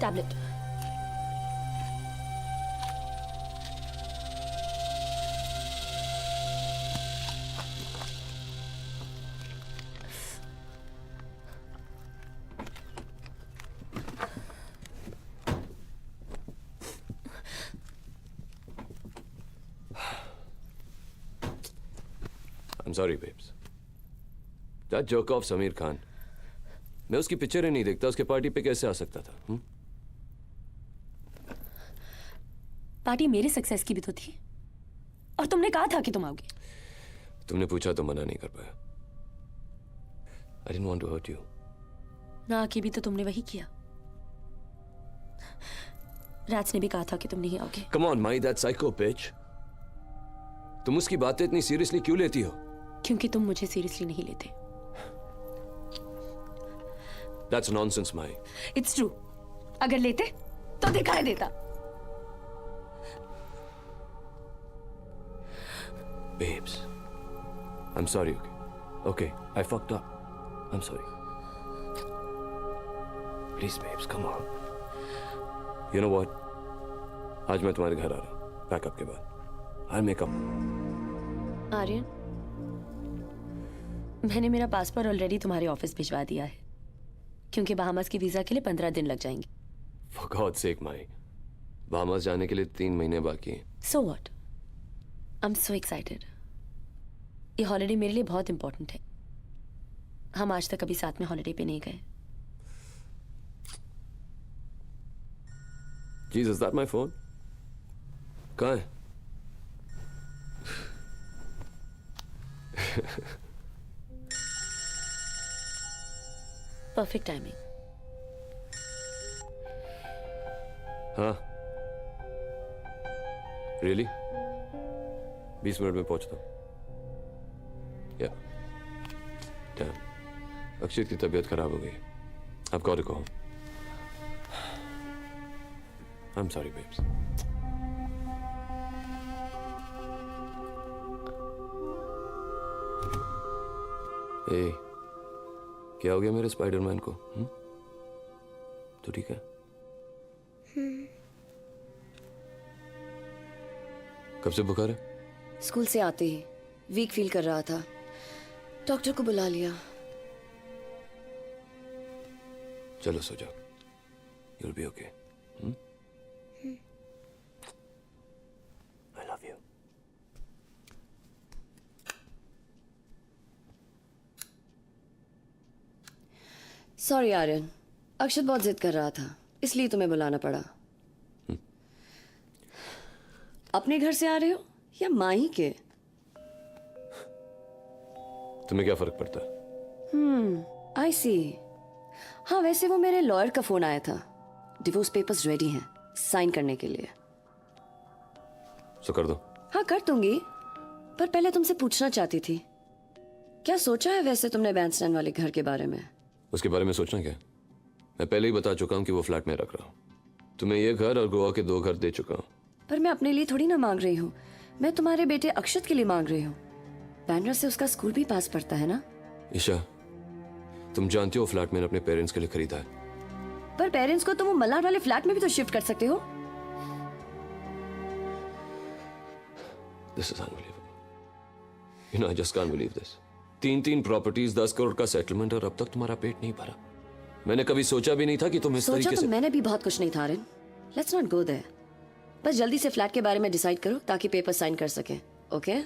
Tablet. I'm sorry, babes. That jerk off Sameer Khan, मैं उसकी picture ही नहीं देखता, उसके पार्टी पे कैसे आ सकता था? पार्टी मेरे सक्सेस की भी तो थी, और तुमने कहा था कि तुम आओगे। तुमने पूछा तो मना नहीं कर पाया। I didn't want to hurt you. ना आके भी तो तुमने वही किया। राज ने भी कहा था कि तुम नहीं आओगे। Come on, Mai, that psycho bitch. तुम उसकी बातें इतनी सीरियसली क्यों लेती हो? क्योंकि तुम मुझे सीरियसली नहीं लेते। That's nonsense, Mai. It's true. अगर लेते तो दिखाई देता। Babes, I'm sorry, okay? Okay, I fucked up. I'm sorry. Please, babes, come on. You know what? आज मैं तुम्हारे घर आ रहा हूँ, पैकअप के बाद। I'll make up. आर्यन, मैंने मेरा पासपोर्ट ऑलरेडी तुम्हारे ऑफिस भिजवा दिया है, क्योंकि बहामास के वीजा के लिए 15 दिन लग जाएंगे। For God's sake, Mai. Bahamas जाने के लिए 3 महीने बाकी हैं। So what? I'm so excited. ये हॉलिडे मेरे लिए बहुत इंपॉर्टेंट है। हम आज तक कभी साथ में हॉलिडे पे नहीं गए। Jesus, is that my phone? कहाँ है? Perfect timing. हाँ। Really? 20 मिनट में पहुंचता हूँ। Yeah. Damn. अक्षित की तबीयत खराब हो गई। I've got to go home. I'm sorry, babes. Hey, क्या हो गया मेरे स्पाइडरमैन को? तो ठीक है? कब से बुखार है? स्कूल से आते ही वीक फील कर रहा था, डॉक्टर को बुला लिया। चलो सो जाओ। You'll be okay. I love you. Sorry Aryan, Akshat बहुत जिद कर रहा था, इसलिए तुम्हें बुलाना पड़ा। अपने घर से आ रहे हो या माही के? तुम्हें क्या फर्क पड़ता है? आई सी। हाँ, वैसे वो मेरे लॉयर का फोन आया था। डिवोर्स पेपर्स रेडी हैं साइन करने के लिए। सो कर दो। हाँ, कर दूंगी, पर पहले तुमसे पूछना चाहती थी, क्या सोचा है वैसे तुमने बैंडस्टैंड वाले घर के बारे में? उसके बारे में सोचना क्या? मैं पहले ही बता चुका हूँ कि वो फ्लैट में रख रहा हूँ। तुम्हें ये घर और गोवा के 2 घर दे चुका हूँ। पर मैं अपने लिए थोड़ी ना मांग रही हूँ, मैं तुम्हारे बेटे अक्षत के लिए मांग रही हूँ। बैंड्रा से उसका स्कूल भी पास पड़ता है ना। ईशा, तुम जानती हो फ्लैट मैंने अपने पेरेंट्स के लिए खरीदा है। पर पेरेंट्स को तुम वो मल्हार वाले फ्लैट में भी तो शिफ्ट कर सकते हो। This is unbelievable. You know, I just can't believe this. 3 properties, 10 crore का सेटलमेंट, और अब तक तुम्हारा पेट नहीं भरा। मैंने कभी सोचा भी नहीं था कि तुम इस सोचा तरीके तो से। मैंने भी बहुत कुछ नहीं था Aryan. Let's not go there. बस जल्दी से फ्लैट के बारे में डिसाइड करो ताकि पेपर साइन कर सके। Okay?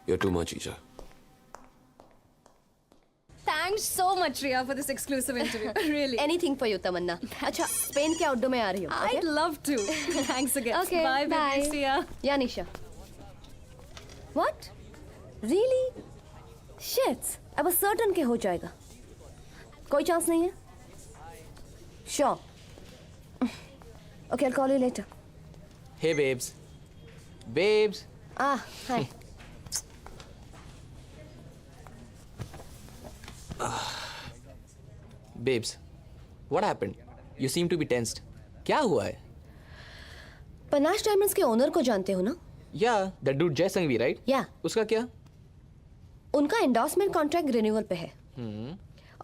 You're too much, Isha. Thanks so much, Riya, for this exclusive interview. Really. Anything for you, तमन्ना। अच्छा, स्पेन के आउटडोर में आ रही हो? I'd love to. Thanks again. Okay, Bye, bye. baby. See ya. या निशा? What? Really? Shit! I was certain के हो जाएगा। कोई चांस नहीं है? Sure. Okay, I'll call you later. Hey, babes. Babes. Ah, hi. Babes. What happened? You seem to be tensed. क्या हुआ है? पनाश डायमंड्स के ओनर को जानते हो ना? Yeah, that dude जय संघवी, right? Yeah. उसका क्या? उनका एंडोर्समेंट कॉन्ट्रैक्ट रिन्यूअल पे है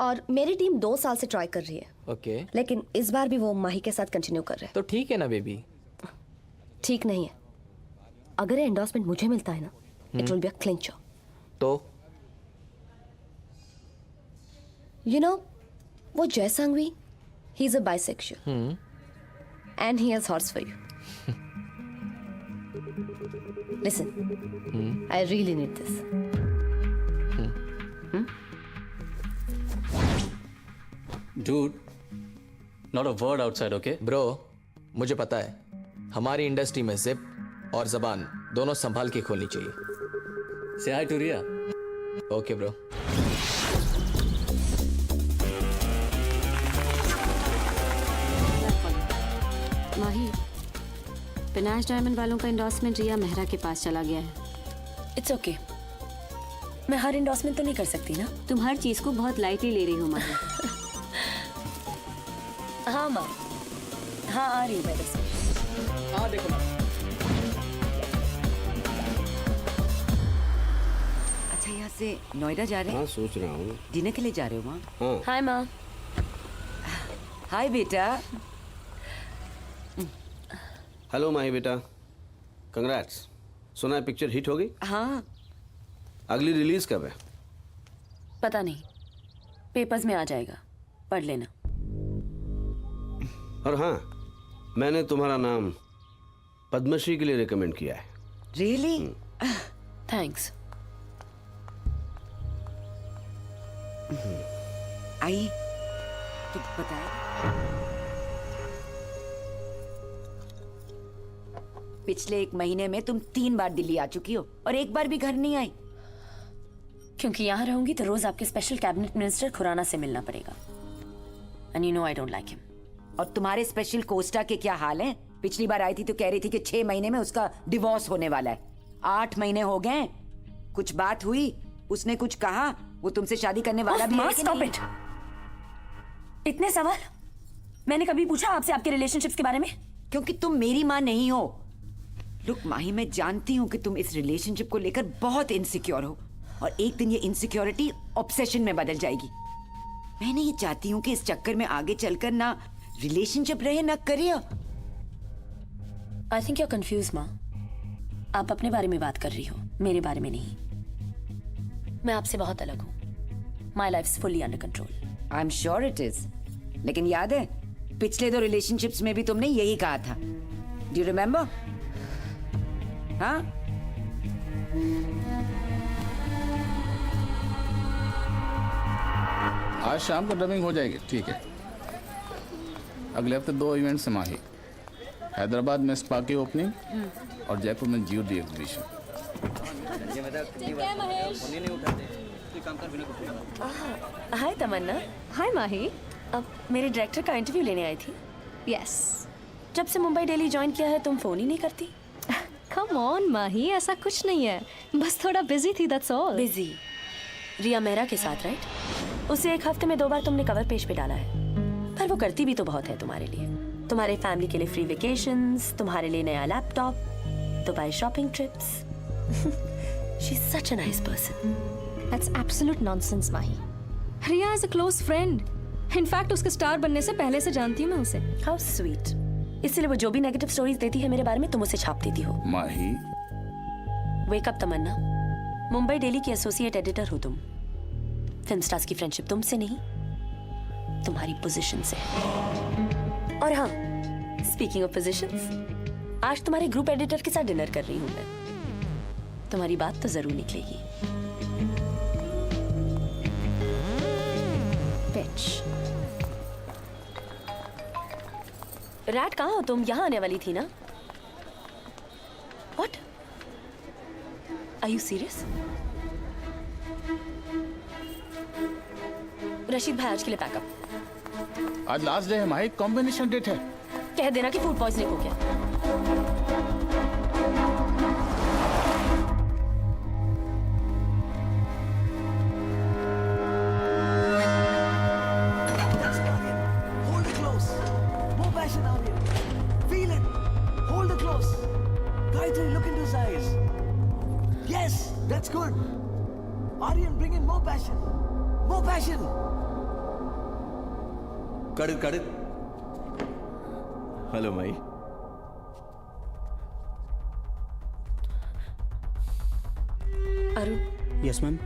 और मेरी टीम 2 साल से ट्राई कर रही है, ओके लेकिन इस बार भी वो माही के साथ कंटिन्यू कर रहे हैं। तो ठीक है ना बेबी। ठीक नहीं है। अगर ये एंडोर्समेंट मुझे मिलता है ना, it will be a clincher. तो यू नो, वो Jay Sanghvi, he is a bisexual and he has hots for you. Listen, I really need this. Dude, not a word outside, okay? Bro, मुझे पता है हमारी इंडस्ट्री में जिप और जबान दोनों संभाल के खोलनी चाहिए। Say hi to Ria. Okay bro. Mahi, पिनाश डायमंड वालों का एंडोर्समेंट रिया मेहरा के पास चला गया है। It's okay. मैं हर एंडोर्समेंट तो नहीं कर सकती ना। तुम हर चीज को बहुत लाइटली ले रही हो माही। हाँ माँ, हाँ आ रही हूँ मैं बस। हाँ देखो ना। अच्छा, यहाँ से नोएडा जा रहे हैं? हाँ सोच रहा हूँ। डिनर के लिए जा रहे हो माँ? हाँ हाय माँ। हाय बेटा। हेलो माही बेटा, कंग्रेट्स। सुना है पिक्चर हिट हो गई? हाँ, अगली रिलीज कब है? पता नहीं, पेपर्स में आ जाएगा, पढ़ लेना। और हाँ, मैंने तुम्हारा नाम पद्मश्री के लिए रिकमेंड किया है। रियली? थैंक्स। आई तो बताए। पिछले 1 महीने में तुम 3 बार दिल्ली आ चुकी हो और 1 बार भी घर नहीं आई। क्योंकि यहाँ रहूंगी तो रोज आपके स्पेशल कैबिनेट मिनिस्टर खुराना से मिलना पड़ेगा। And you know I don't like him. और तुम्हारे स्पेशल कोस्टा के क्या हाल हैं? पिछली बार आई थी तो कह रही थी कि 6 महीने में उसका डिवोर्स होने वाला है। 8 महीने हो गए, कुछ बात हुई? उसने कुछ कहा? वो तुमसे शादी करने वाला भी है कि स्टॉप नहीं? इट। इतने सवाल मैंने कभी पूछा आपसे आपके रिलेशनशिप्स के बारे में? क्योंकि तुम मेरी माँ नहीं हो। लुक माही, मैं जानती हूँ कि तुम इस रिलेशनशिप को लेकर बहुत इनसिक्योर हो और एक दिन ये इनसिक्योरिटी ऑब्सेशन में बदल जाएगी। मैं नहीं चाहती हूँ कि इस चक्कर में आगे चलकर ना रिलेशनशिप रहे ना career. I think you are confuse माँ। आप अपने बारे में बात कर रही हो, मेरे बारे में नहीं। मैं आपसे बहुत अलग हूँ। My life is fully under control. I am sure it is. लेकिन याद है, पिछले 2 रिलेशनशिप्स में भी तुमने यही कहा था। Do you remember? हाँ? आज शाम को डबिंग हो जाएगी, ठीक है। अगले हफ्ते 2 इवेंट्स हैं माही। हैदराबाद में स्पा की ओपनिंग और जयपुर में जियो डी एग्जीबिशन। हाय तमन्ना। Hi, Mahi. अब मेरे डायरेक्टर का इंटरव्यू लेने आई थी। Yes. जब से मुंबई दिल्ली ज्वाइन किया है तुम फोन ही नहीं करती। Come on, Mahi. ऐसा कुछ नहीं है, बस थोड़ा बिजी थी, that's all. बिजी? रिया मेहरा के साथ, राइट? उसे 1 हफ्ते में 2 बार तुमने कवर पेज पे डाला है, पर वो करती भी तो बहुत है तुम्हारे लिए। तुम्हारे फैमिली के लिए फ्री वेकेशंस, तुम्हारे लिए नया laptop, Dubai shopping trips. She is such a nice person. That's absolute nonsense, Mahi. Riya is a close friend. In fact, उसके स्टार बनने से पहले से जानती हूँ मैं उसे। How sweet. इसलिए वो जो भी नेगेटिव स्टोरीज देती है मेरे बारे में तुम उसे छाप देती हो। माही, वेक अप तमन्ना। मुंबई डेली की एसोसिएट एडिटर हो तुम। फिल्म स्टार्स की फ्रेंडशिप तुमसे नहीं, तुम्हारी पोजीशन से। और हाँ, स्पीकिंग ऑफ पोजीशंस, आज तुम्हारे ग्रुप एडिटर के साथ डिनर कर रही हूँ मैं। तुम्हारी बात तो जरूर निकलेगी। Bitch. रैट कहाँ हो तुम? यहाँ आने वाली थी ना? What? Are you serious? Rashid भाई आज के लिए पैकअप। आज लास्ट डे है माही, कॉम्बिनेशन डेट है। कह देना कि फूड पॉइजनिंग हो गया। Hold it close. More passion out here. Feel it. Hold it close. Gayatri, look into his eyes. Yes, that's good. Aryan, bring in more passion. More passion. Cut it. Hello, Mai. Arun, Yes, ma'am.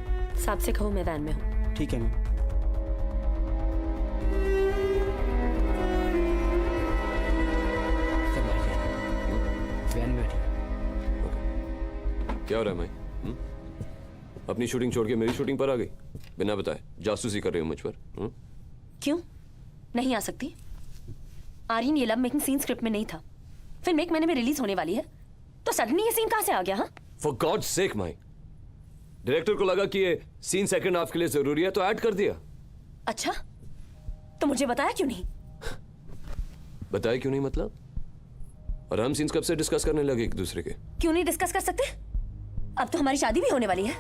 साहब से कहो मैं van में हूँ। ठीक है, ma'am. Van में बैठिए। क्या हो रहा है मैं? अपनी शूटिंग छोड़ के मेरी शूटिंग पर आ गई बिना बताए, जासूसी कर रही हो मुझ पर? क्यों नहीं आ सकती? आर्यन, ये लव मेकिंग सीन स्क्रिप्ट में नहीं था। फिल्म 1 महीने में रिलीज होने वाली है, तो सडनली ये सीन कहां से आ गया? हाँ, for God sake my, director को लगा कि ये सीन सेकंड हाफ के लिए जरूरी है तो ऐड कर दिया। अच्छा, तो मुझे बताया क्यों नहीं? बताया क्यों नहीं मतलब? और हम सीन्स कब से डिस्कस करने लगे एक दूसरे के? क्यों नहीं डिस्कस कर सकते? अब तो हमारी शादी भी होने वाली है।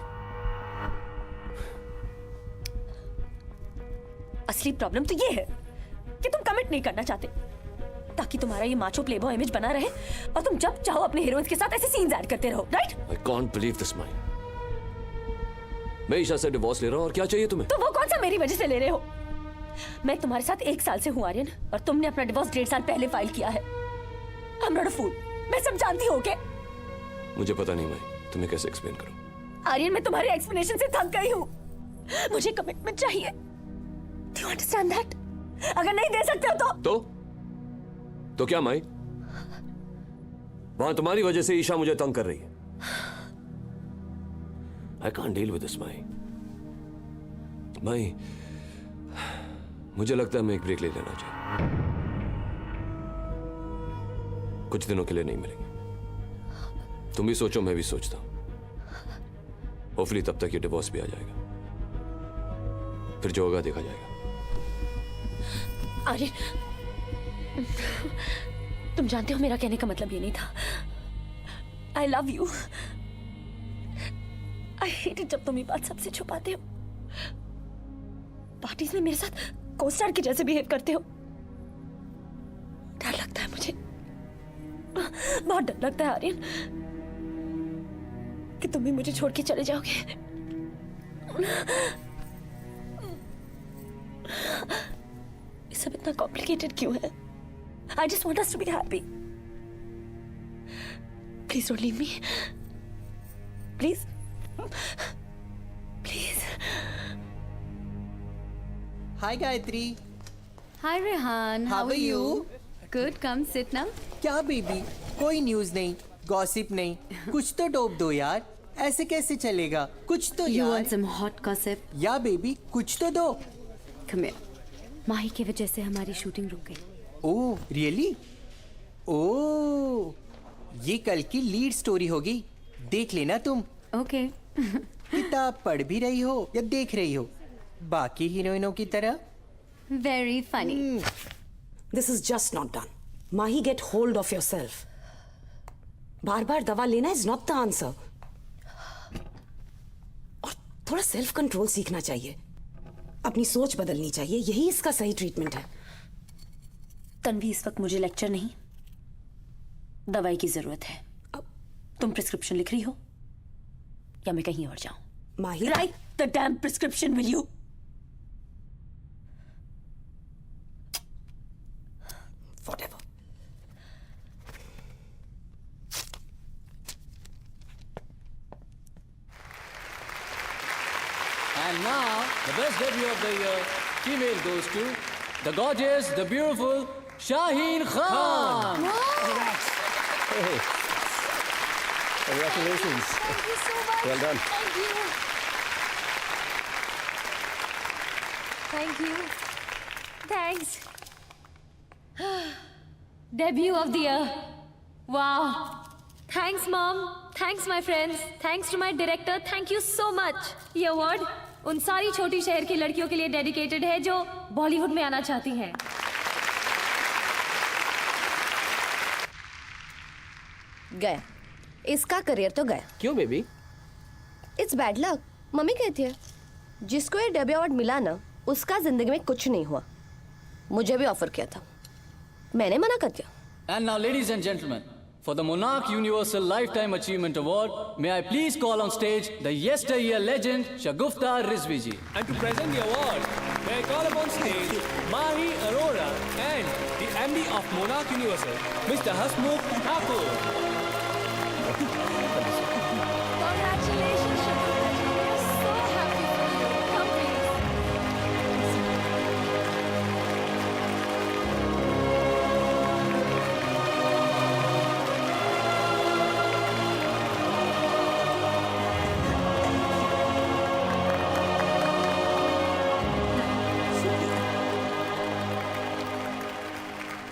असली प्रॉब्लम तो ये है कि तुम कमिट नहीं करना चाहते, ताकि तुम्हारा ये माचो प्लेबॉय इमेज बना रहे और तुम जब चाहो अपने हीरोइंस के साथ ऐसे सीन्स ऐड करते रहो, right? I can't believe this my. मैं ईशा से डिवोर्स ले रहा हूं और क्या चाहिए तुम्हें? तो वो कौन सा मेरी वजह से ले रहे हो? मैं तुम्हारे साथ 1 साल से हूं आर्यन, और तुमने अपना डिवोर्स 1.5 साल पहले फाइल किया है। आई एम नॉट अ फूल, मैं सब जानती हूं। क्या मुझे पता नहीं मैं तुम्हें कैसे एक्सप्लेन करूं। आर्यन, मैं तुम्हारे एक्सप्लेनेशन से थक गई हूं। मुझे कमिटमेंट चाहिए। Do you understand that? अगर नहीं दे सकते हो तो क्या माई? वहां तुम्हारी वजह से ईशा मुझे तंग कर रही है। I can't deal with this, माई, मुझे लगता है मैं एक ब्रेक ले लेना चाहिए। कुछ दिनों के लिए नहीं मिलेंगे। तुम भी सोचो, मैं भी सोचता हूं। होपफुली तब तक ये डिवोर्स भी आ जाएगा, फिर जो होगा देखा जाएगा। आर्यन, तुम जानते हो मेरा कहने का मतलब ये नहीं था। आई love you. I hate it जब तुम ये बात सबसे छुपाते हो। पार्टीज में मेरे साथ कोस्टार के जैसे बिहेव करते हो। डर लगता है मुझे, बहुत डर लगता है आर्यन, कि तुम भी मुझे छोड़ के चले जाओगे। ये सब इतना कॉम्प्लिकेटेड क्यों है? I just want us to be happy. Please don't leave me. Please. Please. Hi Gayatri. Hi Rehan, How are you? Good, come sit now. क्या बेबी, कोई न्यूज नहीं, गॉसिप नहीं, कुछ तो डोप दो यार। ऐसे कैसे चलेगा? कुछ तो You यार। want some hot gossip? या बेबी, कुछ तो दो। Come here. माही की वजह से हमारी शूटिंग रुक गई। Oh really? ओह, ये कल की लीड स्टोरी होगी, देख लेना तुम। ओके। किताब पढ़ भी रही हो या देख रही हो, बाकी हीरोइनों की तरह? Very funny. This is just not done. Mahi, get hold of yourself. बार-बार दवा लेना is not the answer. और थोड़ा सेल्फ कंट्रोल सीखना चाहिए, अपनी सोच बदलनी चाहिए, यही इसका सही ट्रीटमेंट है। तन्वी, इस वक्त मुझे लेक्चर नहीं, दवाई की जरूरत है। तुम प्रिस्क्रिप्शन लिख रही हो या मैं कहीं और जाऊं? Mahi, write the damn prescription, will you? Whatever. And now, the best debut of the year, female goes to the gorgeous, the beautiful Shaheen Khan. Hey. Congratulations. Thank you so much. Well done. Thank you. Thank you. Thanks. Debut of the year. Wow. Thanks, Mom. Thanks, my friends. Thanks to my director. Thank you so much. ये award उन सारी छोटी शहर की लड़कियों के लिए dedicated है जो बॉलीवुड में आना चाहती हैं। गया, इसका करियर तो गया। क्यों baby? It's bad luck. Mummy कहती है जिसको ये डेब्यू अवार्ड मिला ना, उसका जिंदगी में कुछ नहीं हुआ। मुझे भी ऑफर किया था, मैंने मना कर दिया। And now, ladies and gentlemen, For the Monarch Universal Lifetime Achievement Award, may I please call on stage the yesteryear legend Shagufta Rizvi ji. And to present the award, may I call upon stage Mahi Arora and the MD of Monarch Universal, Mr. Hasmukh Thakur. Congratulations, Shagufta ji. We are so happy for you. Come please.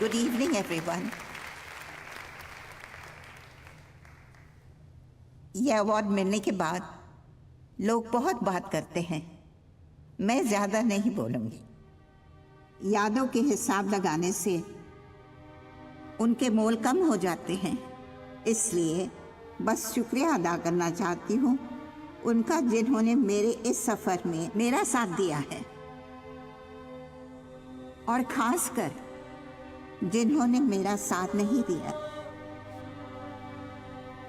Good evening, everyone. यह award मिलने के बाद लोग बहुत बात करते हैं। मैं ज़्यादा नहीं बोलूँगी। यादों के हिसाब लगाने से उनके मोल कम हो जाते हैं, इसलिए बस शुक्रिया अदा करना चाहती हूँ उनका, जिन्होंने मेरे इस सफ़र में मेरा साथ दिया है, और ख़ासकर जिन्होंने मेरा साथ नहीं दिया,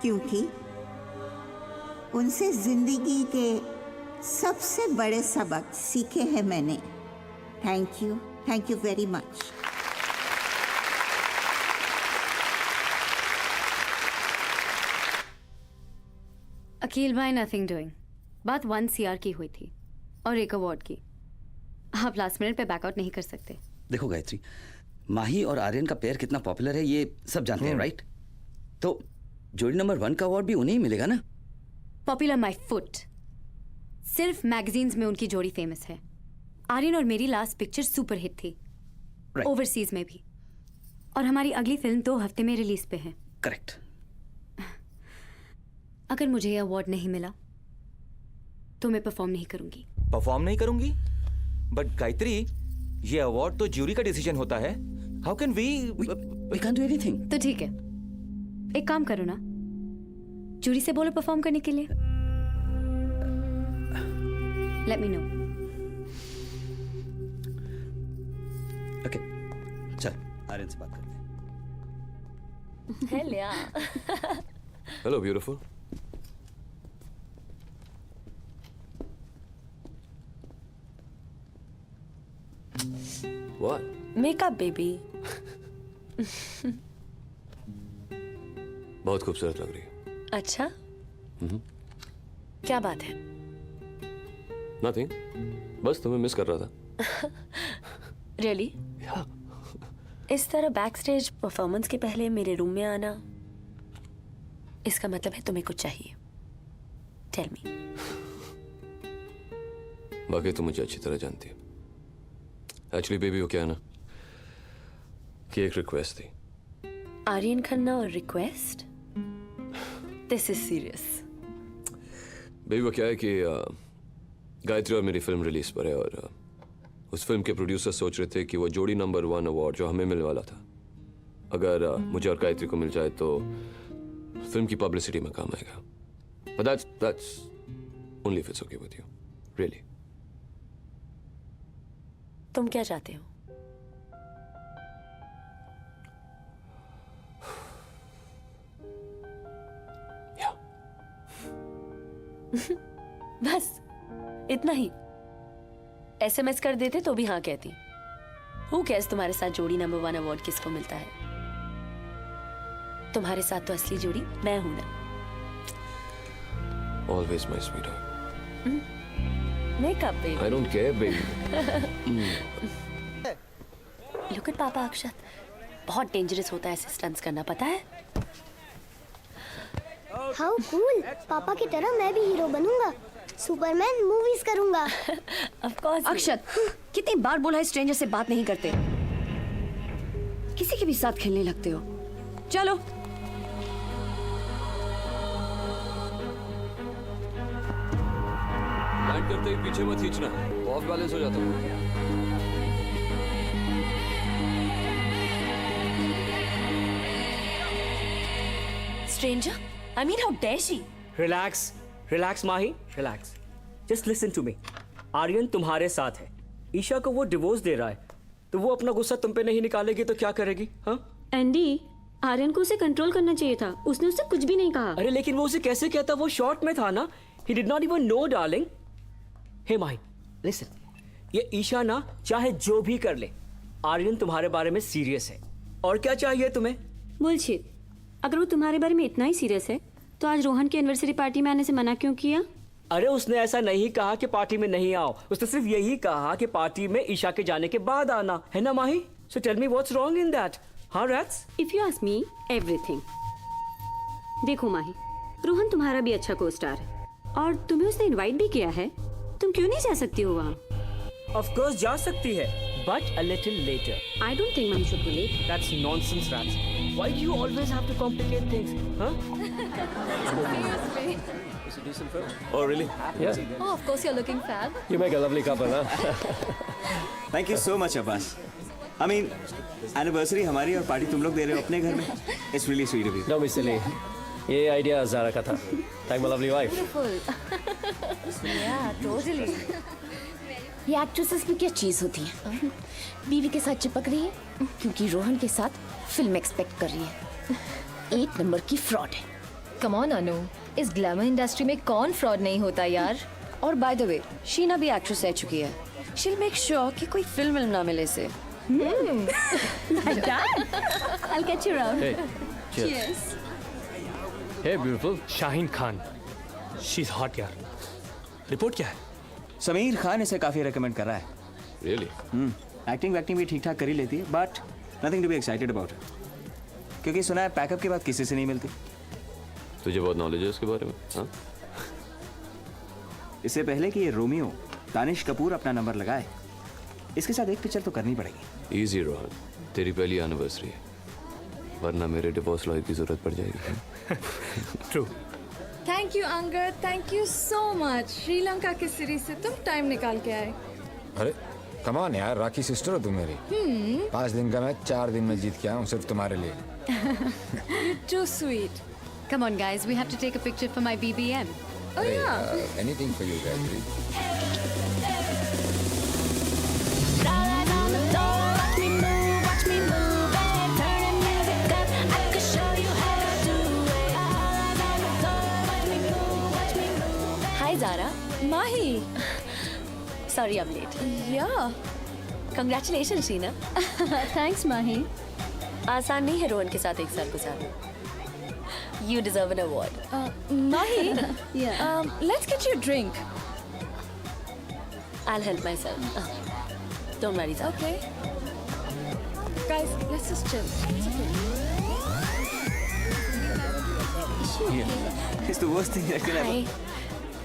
क्योंकि उनसे जिंदगी के सबसे बड़े सबक सीखे हैं मैंने। Thank you very much. Akeel भाई नथिंग डूइंग। बात 1 CR की हुई थी और एक अवार्ड की। आप लास्ट मिनट पे बैकआउट नहीं कर सकते। देखो गायत्री, माही और आर्यन का पेयर कितना पॉपुलर है ये सब जानते हैं, राइट? तो जोड़ी नंबर 1 का अवार्ड भी उन्हें ही मिलेगा ना? Popular my foot. सिर्फ मैगजीन्स में उनकी जोड़ी फेमस है। आर्यन और मेरी लास्ट पिक्चर सुपर हिट थी, ओवरसीज में भी, और हमारी अगली फिल्म 2 हफ्ते में रिलीज पे है। करेक्ट। अगर मुझे ये अवार्ड नहीं मिला तो मैं परफॉर्म नहीं करूंगी। परफॉर्म नहीं करूंगी? बट गायत्री, ये अवार्ड तो ज्यूरी का डिसीजन होता है। How can we can't do anything. तो ठीक है, एक काम करो ना, जूरी से बोलो परफॉर्म करने के लिए। Let me know. ओके, चल आर्यन से बात करते हैं। Hello beautiful. What? Makeup baby. बहुत खूबसूरत लग रही है। अच्छा, क्या बात है? Nothing. बस तुम्हें मिस कर रहा था। Really? इस तरह बैक स्टेज परफॉर्मेंस के पहले मेरे रूम में आना, इसका मतलब है तुम्हें कुछ चाहिए। Tell me. बाकी तुम मुझे अच्छी तरह जानती है। एक्चुअली बेबी वो क्या है ना कि एक रिक्वेस्ट थी। आर्यन खन्ना और request? This is serious. Baby वो क्या है कि गायत्री और मेरी फिल्म रिलीज पर है, और उस फिल्म के प्रोड्यूसर सोच रहे थे कि वो जोड़ी नंबर 1 अवार्ड जो हमें मिलने वाला था, अगर मुझे और गायत्री को मिल जाए तो फिल्म की पब्लिसिटी में काम आएगा। But that's only if it's okay with you. Really. तुम क्या चाहते हो? बस इतना ही? SMS कर देते तो भी हाँ कहती। Who cares तुम्हारे साथ जोड़ी नंबर 1 अवार्ड किसको मिलता है? तुम्हारे साथ तो असली जोड़ी मैं हूं ना। Always my sweetheart. Makeup baby. I don't care, baby. Look at पापा अक्षत। बहुत डेंजरस होता है ऐसे स्टंट्स करना, पता है? How cool! पापा की तरह मैं भी हीरो बनूंगा, सुपरमैन मूवीज करूंगा। Of course. अक्षत, कितनी बार बोला है स्ट्रेंजर से बात नहीं करते, किसी के भी साथ खेलने लगते हो। चलो। लैंड करते ही पीछे मत खींचना, ऑफ बैलेंस हो जाता हूँ। Stranger? I mean, how dare she? Relax, Mahi, relax. Just listen to me. Aryan तुम्हारे साथ है। ईशा को वो डिवोर्स दे रहा है, तो वो अपना गुस्सा तुम पे नहीं निकालेगी तो क्या करेगी? हाँ? एंडी, आर्यन को उसे कंट्रोल करना चाहिए था, उसने उससे कुछ भी नहीं कहा। अरे लेकिन वो उसे कैसे कहता, वो शॉर्ट में था ना। He did not even know, darling. Hey Mahi, listen. ये ईशा ना चाहे जो भी कर ले, आर्यन तुम्हारे बारे में सीरियस है। और क्या चाहिए तुम्हें? बुलशिट। अगर वो तुम्हारे बारे में इतना ही सीरियस है तो आज रोहन की एनिवर्सरी पार्टी में आने से मना क्यों किया? अरे उसने ऐसा नहीं कहा कि पार्टी में नहीं आओ, उसने सिर्फ यही कहा कि पार्टी में ईशा के जाने के बाद आना है ना माही। So tell me what's wrong in that? हाँ rats? If you ask me, everything. देखो माही, रोहन तुम्हारा भी अच्छा को स्टार है और तुम्हें उसने इनवाइट भी किया है, तुम क्यों नहीं जा सकती हो वहाँ? Of course जा सकती है, but a little later. I don't think Mahi should be late. That's nonsense, Rats. Why do you always have to complicate things? Huh? It's a decent film. Oh, really? Yeah. Oh, of course you're looking fab. You make a lovely couple, huh? Thank you so much Abbas. I mean anniversary हमारी और party तुम लोग दे रहे हो अपने घर में। It's really sweet of you. Don't be silly. ये आइडिया ज़ारा का था। Thank my lovely wife. Yeah, totally. ये एक्ट्रेसेस भी क्या चीज होती है? बीवी के साथ चिपक रही है क्योंकि रोहन के साथ फिल्म एक्सपेक्ट कर रही है। 1 नंबर की फ्रॉड है। कम ऑन अनु, इस ग्लैमर इंडस्ट्री में कौन फ्रॉड नहीं होता यार। और बाय द वे, शीना भी एक्ट्रेस रह चुकी है। She'll make sure कि कोई फिल्म ना मिले इसे। Like that? I'll catch you around. Hey, cheers. Hey, beautiful. Shaheen Khan. She's hot यार. रिपोर्ट क्या है? समीर खान इसे काफी रेकमेंड कर रहा है। रियली? एक्टिंग वैक्टिंग भी ठीक ठाक कर ही लेती है, but nothing to be excited about. क्योंकि सुना है पैकअप के बाद किसी से नहीं मिलती। तुझे बहुत नॉलेज है उसके बारे में? हाँ? इससे पहले कि ये रोमियो दानिश कपूर अपना नंबर लगाए, इसके साथ एक पिक्चर तो करनी पड़ेगी। इजी रोहन, तेरी पहली एनिवर्सरी है, वरना मेरे डिवोर्स लॉयर की जरूरत पड़ जाएगी। True. Thank you Angad, thank you so much. Sri Lanka की सीरीज से तुम टाइम निकाल के आए। अरे कम ऑन यार, राखी सिस्टर हो तुम मेरी। 5 दिन का मैच 4 दिन में जीत के आया हूँ सिर्फ तुम्हारे लिए। Too sweet. Come on, guys. We have to take a picture for my BBM. Oh yeah. Anything for you, Gayatri. Hi Zara. Mahi. Sorry I'm late. Yeah. Congratulations Sheena. Thanks Mahi. आसान नहीं है रोहन के साथ एक साल गुजारना। You deserve an award. Mahi. Yeah. Let's get you a drink. I'll help myself. Don't worry Zara. Okay. Guys, let's just chill. It's the worst thing that can happen. Hi.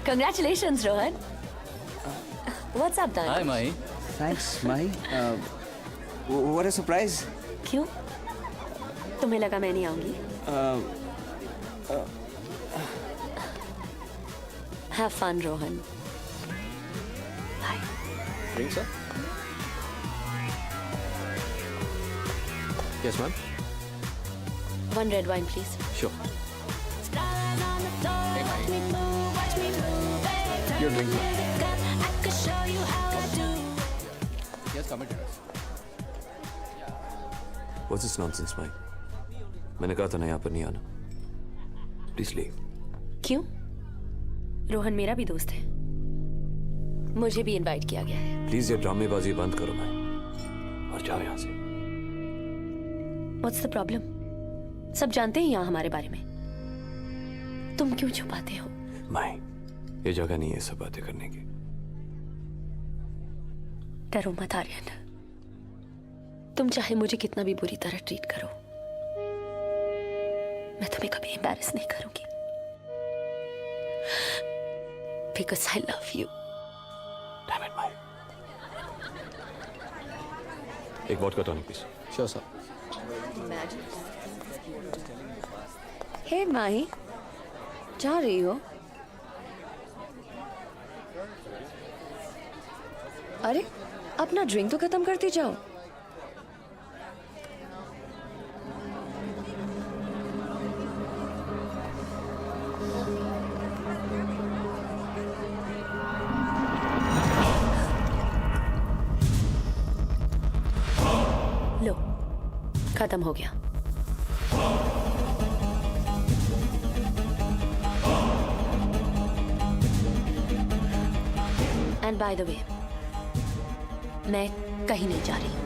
Congratulations Rohan. What's up Dani? Hi Mahi. Thanks, Mahi. What a surprise. क्यों? तुम्हें लगा मैं नहीं आऊंगी? Have fun Rohan. Bye. Drink sir? Yes ma'am. 1 red wine please. Sure. Your drink. Yes, come in. What's this nonsense, Mike? मैंने कहा था ना यहाँ पर नहीं आना। Please leave. क्यों? रोहन मेरा भी दोस्त है, मुझे भी इनवाइट किया गया है। Please ये ड्रामेबाजी बंद करो माई और जाओ यहाँ से। What's the problem? सब जानते हैं यहाँ हमारे बारे में, तुम क्यों छुपाते हो? माई, ये जगह नहीं है सब बातें करने की। डरो मत आर्यन, तुम चाहे मुझे कितना भी बुरी तरह ट्रीट करो, मैं तुम्हें कभी एम्बैरेस नहीं करूंगी। Because I love you. Damn it, Mike. एक vodka tonic please. Sure, sir. हे माही, जा रही हो? अरे अपना ड्रिंक तो खत्म करती जाओ। लो, खत्म हो गया। एंड बाय द वे, मैं कहीं नहीं जा रही हूँ।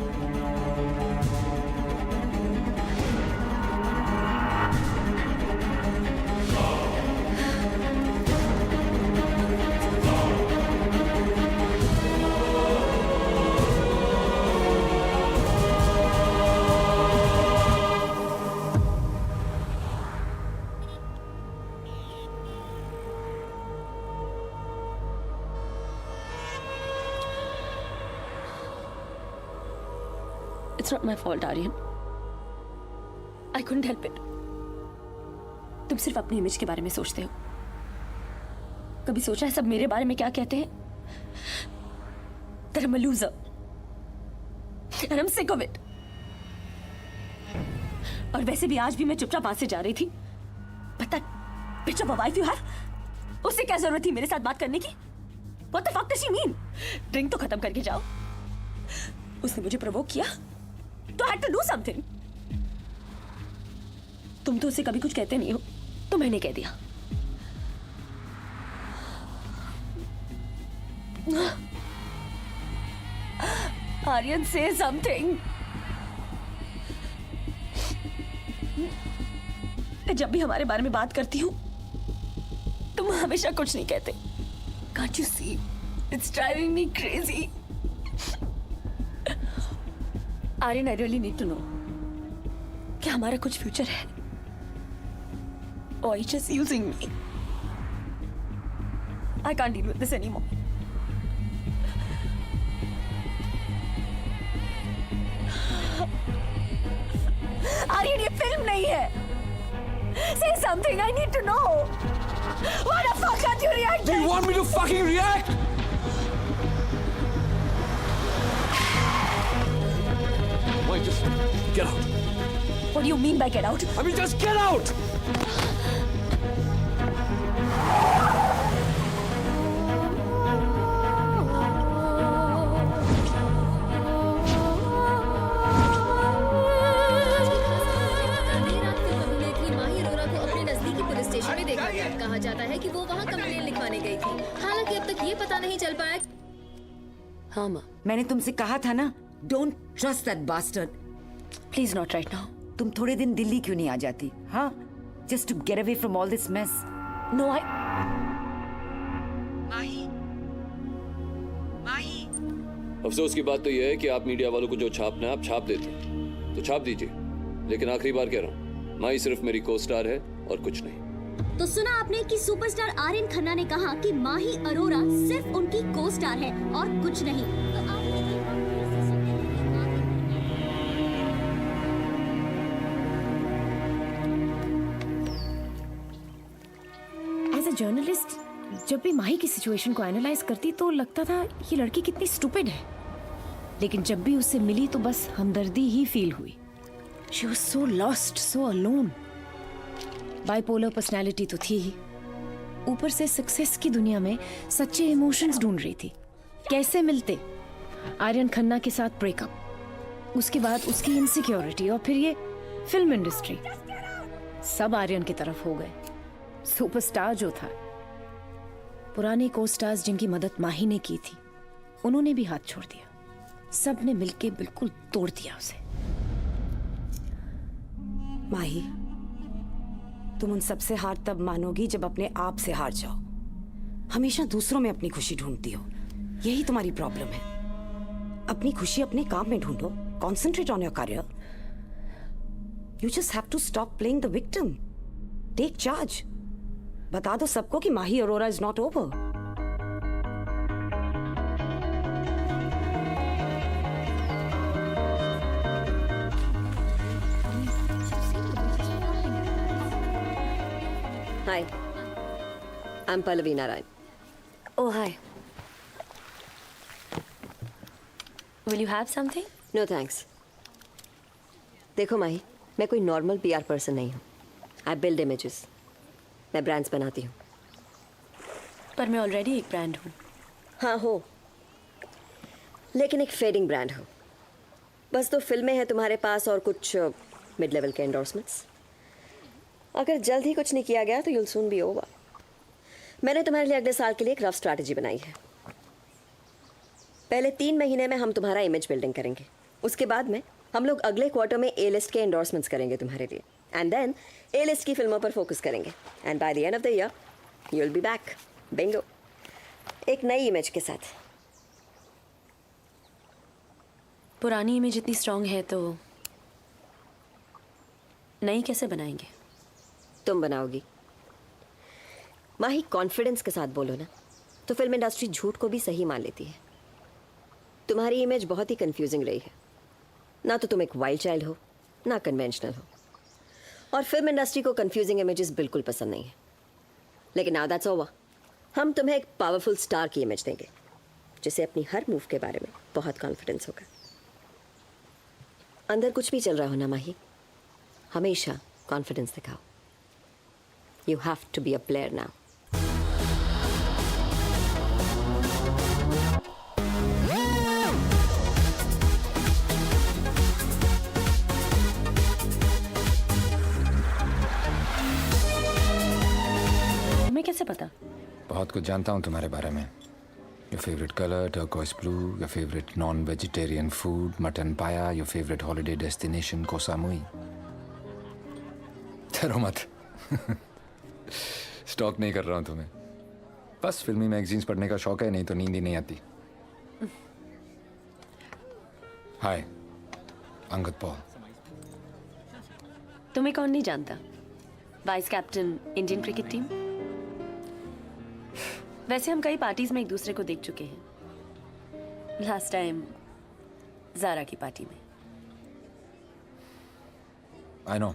It's not my fault, Aryan. I couldn't help it. तुम सिर्फ अपनी इमेज के बारे में सोचते हो। कभी सोचा है सब मेरे बारे में क्या कहते हैं? That I'm a loser. And I'm sick of it. और वैसे भी आज भी मैं चुपचाप वहां से जा रही थी। But that bitch of a wife you have, उससे क्या जरूरत थी मेरे साथ बात करने की? What the fuck does she mean? Drink तो खत्म करके जाओ। उसने मुझे प्रोवोक किया तो I had to do something. तुम तो उसे कभी कुछ कहते नहीं हो, तो मैंने कह दिया। Aryan, say something. जब भी हमारे बारे में बात करती हूँ, तुम हमेशा कुछ नहीं कहते। Can't you see? It's driving me crazy. Aryan, I really need to know क्या हमारा कुछ फ्यूचर है? Or are you just using me? I can't deal with this anymore. Aryan, ये फिल्म नहीं है. Say something. I need to know. Why the fuck aren't you reacting? Do you want me to fucking react? Why just get out? What do you mean by get out? I mean just get out! कहा जाता है कि वो वहाँ complain लिखवाने गई थी। हालांकि अब तक ये पता नहीं चल पाया। हाँ माँ, मैंने तुमसे कहा था ना, don't trust that bastard. Please not right now. तुम थोड़े दिन दिल्ली क्यों नहीं आ जाती? हाँ, just to get away from all this mess. No, Mahi. अफसोस की बात तो यह है कि आप मीडिया वालों को जो छापना है आप छाप देते हैं, तो छाप दीजिए। लेकिन आखिरी बार कह रहा हूँ, माही सिर्फ मेरी को स्टार है और कुछ नहीं। तो सुना आपने कि सुपरस्टार आर्यन खन्ना ने कहा कि माही अरोरा सिर्फ उनकी को स्टार है और कुछ नहीं। तो एज अ जर्नलिस्ट जब भी माही की सिचुएशन को एनालाइज करती तो लगता था ये लड़की कितनी स्टूपिड है, लेकिन जब भी उससे मिली तो बस हमदर्दी ही फील हुई। She was so lost, so alone. Bipolar personality तो थी ही, ऊपर से सक्सेस की दुनिया में सच्चे इमोशंस ढूंढ रही थी। कैसे मिलते? आर्यन खन्ना के साथ ब्रेकअप, उसके बाद उसकी इनसिक्योरिटी और फिर ये फिल्म इंडस्ट्री, सब आर्यन की तरफ हो गए। सुपरस्टार जो था, पुराने को स्टार्स जिनकी मदद माही ने की थी, उन्होंने भी हाथ छोड़ दिया। सब ने मिलके बिल्कुल तोड़ दिया उसे। माही, तुम उन सबसे हार तब मानोगी जब अपने आप से हार जाओ। हमेशा दूसरों में अपनी खुशी ढूंढती हो, यही तुम्हारी प्रॉब्लम है। अपनी खुशी अपने काम में ढूंढो, concentrate on your career. You just have to stop playing the victim, take charge. बता दो सबको कि Mahi Arora is not over. Hi, I'm Pallavi Narayan. Oh, hi. Will you have something? No thanks. देखो माही, मैं कोई नॉर्मल PR पर्सन नहीं हूँ। I build images. मैं ब्रांड्स बनाती हूँ। पर मैं ऑलरेडी एक ब्रांड हूँ। हाँ हो, लेकिन एक फेडिंग ब्रांड हो। बस तो फिल्में हैं तुम्हारे पास और कुछ मिड लेवल के एंडोर्समेंट्स। अगर जल्द ही कुछ नहीं किया गया तो you'll soon be over. मैंने तुम्हारे लिए अगले साल के लिए एक रफ स्ट्रैटेजी बनाई है। पहले 3 महीने में हम तुम्हारा इमेज बिल्डिंग करेंगे, उसके बाद में हम लोग अगले क्वार्टर में ए लिस्ट के एंडोर्समेंट्स करेंगे तुम्हारे लिए, एंड देन ए लिस्ट की फिल्मों पर फोकस करेंगे, and by the end of the year you will be back Bingo, एक नई इमेज के साथ। पुरानी इमेज इतनी स्ट्रांग है तो नई कैसे बनाएंगे? तुम बनाओगी। माही, कॉन्फिडेंस के साथ बोलो ना, तो फिल्म इंडस्ट्री झूठ को भी सही मान लेती है। तुम्हारी इमेज बहुत ही कंफ्यूजिंग रही है, ना तो तुम एक वाइल्ड चाइल्ड हो ना कन्वेंशनल हो, और फिल्म इंडस्ट्री को कंफ्यूजिंग इमेजेस बिल्कुल पसंद नहीं है। लेकिन नाउ दैट्स ओवर, हम तुम्हें एक पावरफुल स्टार की इमेज देंगे जिसे अपनी हर मूव के बारे में बहुत कॉन्फिडेंस होगा। अंदर कुछ भी चल रहा हो ना माही, हमेशा कॉन्फिडेंस दिखाओ। You have to be a player now. तुम्हें कैसे पता? बहुत कुछ जानता हूँ तुम्हारे बारे में। Your favourite colour turquoise blue, your favourite non vegetarian food mutton paya, your favourite holiday destination Koh Samui. डरो मत स्टॉक नहीं कर रहा हूँ तुम्हें, बस फिल्मी मैगजीन्स पढ़ने का शौक है, नहीं तो नींद ही नहीं आती। हाय, अंगद पॉल। तुम्हें कौन नहीं जानता? Vice captain Indian cricket team. वैसे हम कई पार्टीज में एक दूसरे को देख चुके हैं। लास्ट टाइम जारा की पार्टी में। आई नो,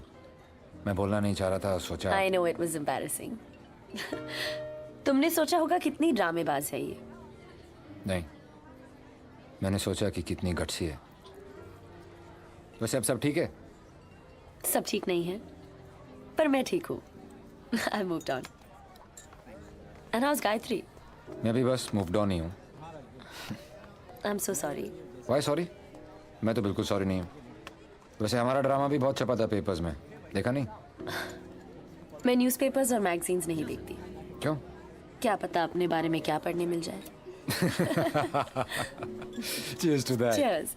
मैं बोलना नहीं चाह रहा था, सोचा। I know it was embarrassing. तुमने सोचा होगा कितनी ड्रामेबाज है ये। नहीं, मैंने सोचा कि कितनी गट्सी है। वैसे अब सब ठीक है? सब ठीक नहीं है, पर मैं ठीक हूँ। I moved on. And how is Gayatri? मैं भी बस मूव्ड ऑन ही हूँ। I am so sorry. Why sorry? मैं तो बिल्कुल सॉरी नहीं हूँ। वैसे हमारा ड्रामा भी बहुत छपा था पेपर्स में, देखा नहीं? मैं न्यूज़पेपर्स और मैगजीन्स नहीं देखती। क्यों? क्या पता अपने बारे में क्या पढ़ने मिल जाए। Cheers to that. Cheers.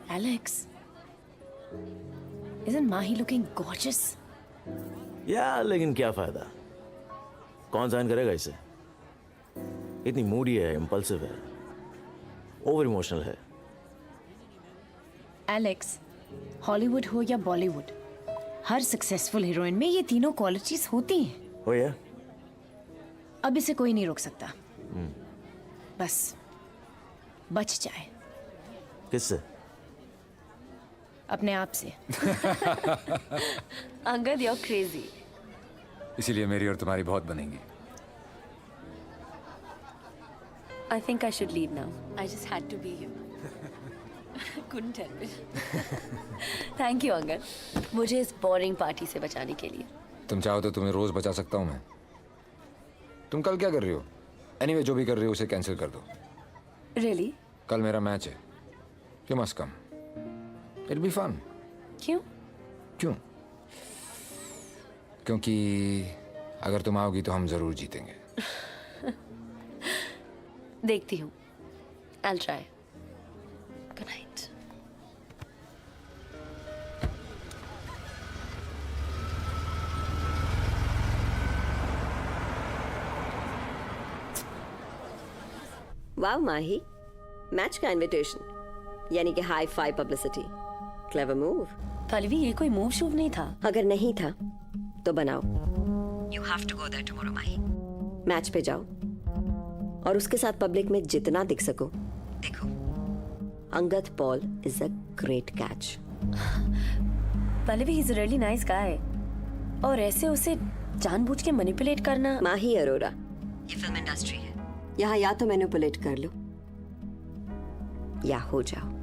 Alex, isn't Mahi looking gorgeous? यार लेकिन क्या फायदा, कौन साइन करेगा इसे? इतनी मूडी है, इम्पल्सिव है, ओवर इमोशनल है। एलेक्स, हॉलीवुड हो या बॉलीवुड, हर सक्सेसफुल हीरोइन में ये तीनों क्वालिटीज होती हैं। हो या? अब इसे कोई नहीं रोक सकता, बस बच जाए। किससे? अपने आप से। Angad, you're crazy. इसीलिए मेरी और तुम्हारी बहुत बनेंगी। I think I should leave now. I just had to be here. Couldn't help it. Thank you, Angad, मुझे इस बोरिंग पार्टी से बचाने के लिए। तुम चाहो तो तुम्हें रोज बचा सकता हूँ मैं। तुम कल क्या कर रही हो? एनीवे, जो भी कर रही हो उसे कैंसिल कर दो। Really? कल मेरा मैच है। You must come. It be fun. क्यों? क्यों? क्योंकि अगर तुम आओगी तो हम जरूर जीतेंगे। देखती हूँ। I'll try. Good night. वाह माही, मैच का इनविटेशन, यानी कि hi fi publicity. Clever move. Pallavi, ये कोई मूव शूव नहीं था। अगर नहीं था तो बनाओ। You have to go there tomorrow Mahi. Match पे जाओ और उसके साथ पब्लिक में जितना दिख सको देखो। Angad Paul is a great catch. Pallavi, he is a really nice guy, और ऐसे उसे जानबूझ के मैनिपुलेट करना। माही अरोरा, ये फिल्म इंडस्ट्री है, यहाँ या तो मैनिपुलेट कर लो या हो जाओ।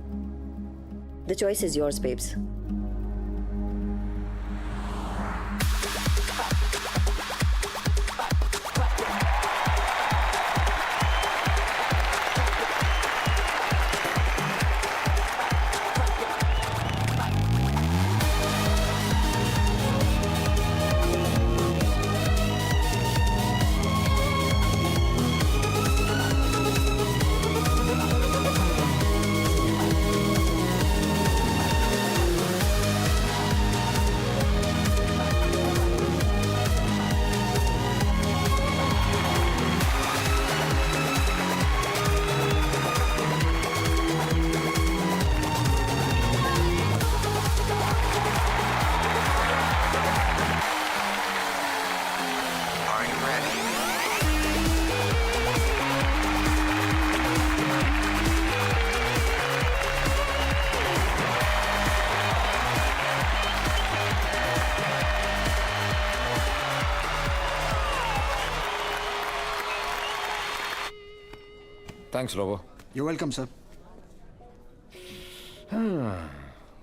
The choice is yours babes. Thanks Lobo. You welcome sir.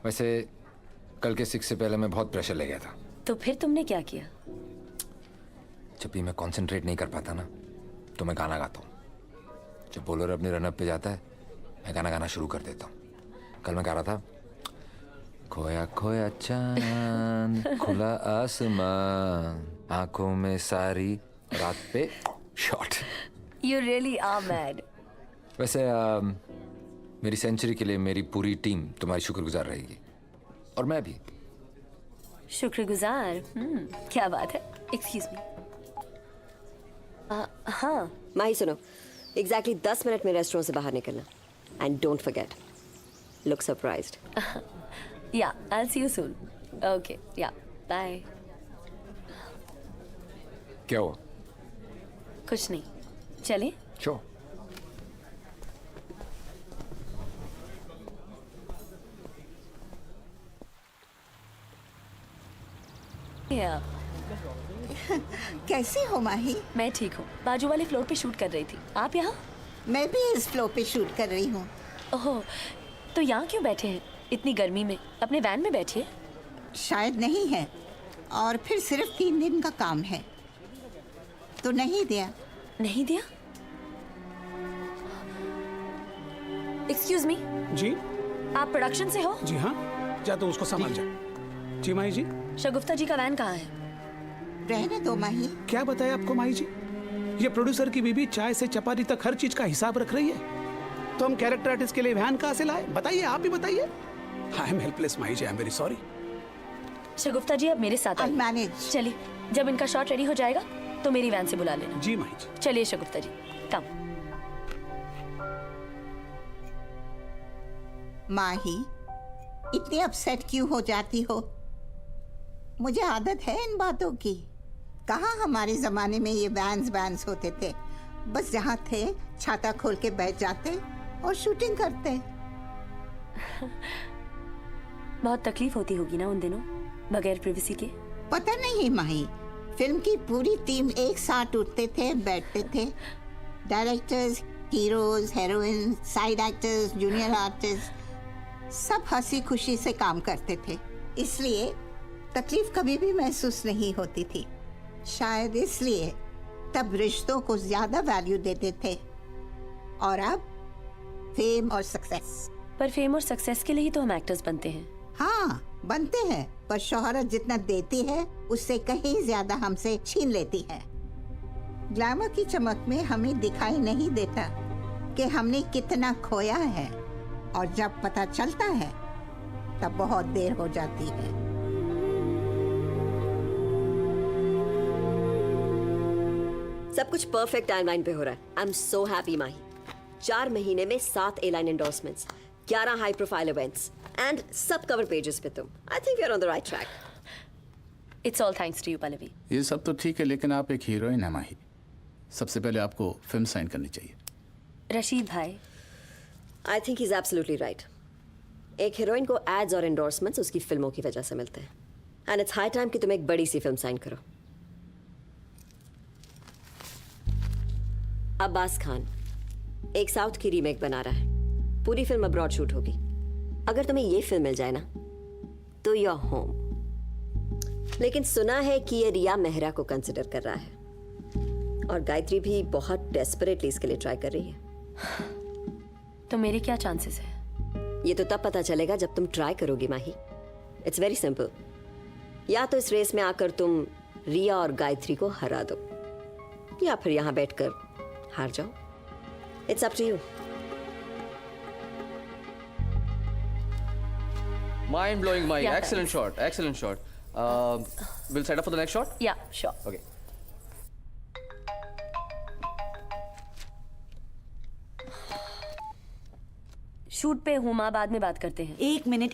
वैसे कल के 6 से पहले मैं बहुत प्रेशर ले गया था। तो फिर तुमने क्या किया? जब भी मैं कंसंट्रेट नहीं कर पाता ना तो मैं गाना गाता हूँ। जब बॉलर अपने रनअप पे जाता है मैं गाना गाना शुरू कर देता हूँ। कल मैं गा रहा था, खोया खोया चांद खुला आसमान आंखों में सारी रात पे shot. You really are mad. वैसे मेरी सेंचुरी के लिए मेरी पूरी टीम तुम्हारी शुक्रगुजार रहेगी और मैं भी। शुक्रगुजार? क्या बात है। Excuse me. हाँ माही सुनो, एग्जैक्टली 10 मिनट में रेस्टोरेंट से बाहर निकलना and don't forget, look surprised. या I will see you soon. Okay yeah bye. क्या हुआ? कुछ नहीं, चले। Sure. या कैसी हो माही? मैं ठीक हूँ, बाजू वाले फ्लोर पे शूट कर रही थी। आप यहाँ? मैं भी इस फ्लोर पे शूट कर रही हूँ। ओह, तो यहाँ क्यों बैठे हैं इतनी गर्मी में? अपने वैन में बैठिए। शायद नहीं है, और फिर सिर्फ 3 दिन का काम है तो नहीं दिया। नहीं दिया? Excuse me. जी आप प्रोडक्शन से हो? जी हाँ, जा तो उसको संभाल जा। जी माही जी। शगुफ्ता जी का वैन कहाँ है? रहने दो माही। क्या बताया आपको माही जी, ये प्रोड्यूसर की बीबी चाय से चपाती तक हर चीज का हिसाब रख रही है, तो हम कैरेक्टर आर्टिस्ट के लिए वैन कहाँ से लाए? बताइए, आप ही बताइए। I am helpless Mahi ji, I am very sorry. Shagufta ji अब मेरे साथ आइए। मैनेज। चलिए, जब इनका शॉट रेडी हो जाएगा तो मेरी वैन से बुला लेना। जी माही जी। चलिए शगुफ्ता जी, कम। माही, इतनी अपसेट क्यों हो जाती हो? मुझे आदत है इन बातों की। कहाँ हमारे जमाने में ये वैन्स होते थे, बस जहाँ थे छाता खोल के बैठ जाते और शूटिंग करते। बहुत तकलीफ होती होगी ना उन दिनों बगैर प्रिवेसी के? पता नहीं माही, फिल्म की पूरी टीम एक साथ उठते थे, बैठते थे। Directors, heroes, heroine, side actors, junior artist, सब हंसी खुशी से काम करते थे, इसलिए तकलीफ कभी भी महसूस नहीं होती थी। शायद इसलिए तब रिश्तों को ज्यादा वैल्यू देते थे, और अब फेम और सक्सेस। पर फेम और सक्सेस के लिए ही तो हम एक्टर्स बनते हैं। हाँ बनते हैं, पर शोहरत जितना देती है उससे कहीं ज्यादा हमसे छीन लेती है। ग्लैमर की चमक में हमें दिखाई नहीं देता कि हमने कितना खोया है, और जब पता चलता है तब बहुत देर हो जाती है। सब कुछ परफेक्ट टाइमलाइन पे हो रहा है। आई एम सो हैप्पी माही। 4 महीने में 7 A-line endorsements, 11 high profile events and सब कवर पेजेस पे तुम। I think we are on the right track. It's all thanks to you Pallavi. ये सब तो ठीक है, लेकिन आप एक हीरोइन है माही। सबसे पहले आपको फिल्म साइन करनी चाहिए। रशीद भाई, I think is absolutely right. एक हीरोइन को एड्स और एंडोर्समेंट्स उसकी फिल्मों की वजह से मिलते हैं, एंड इट्स हाई टाइम कि तुम एक बड़ी सी फिल्म साइन करो। अब्बास खान एक साउथ की रीमेक बना रहा है, पूरी फिल्म अब्रॉड शूट होगी। अगर तुम्हें ये फिल्म मिल जाए ना तो यू आर होम। लेकिन सुना है कि ये रिया मेहरा को कंसिडर कर रहा है, और गायत्री भी बहुत डेस्परेटली इसके लिए ट्राई कर रही है। तो मेरे क्या चांसेस है? ये तो तब पता चलेगा जब तुम ट्राई करोगी माही। इट्स वेरी सिंपल, या तो इस रेस में आकर तुम रिया और गायत्री को हरा दो, या फिर यहां बैठकर हार जाओ। It's up to you. Mind blowing, Mike. Yeah, Excellent shot. Excellent shot. We'll set up for the next shot. Yeah, sure. Okay. Shoot पे हूँ माँ, बाद में बात करते हैं। एक minute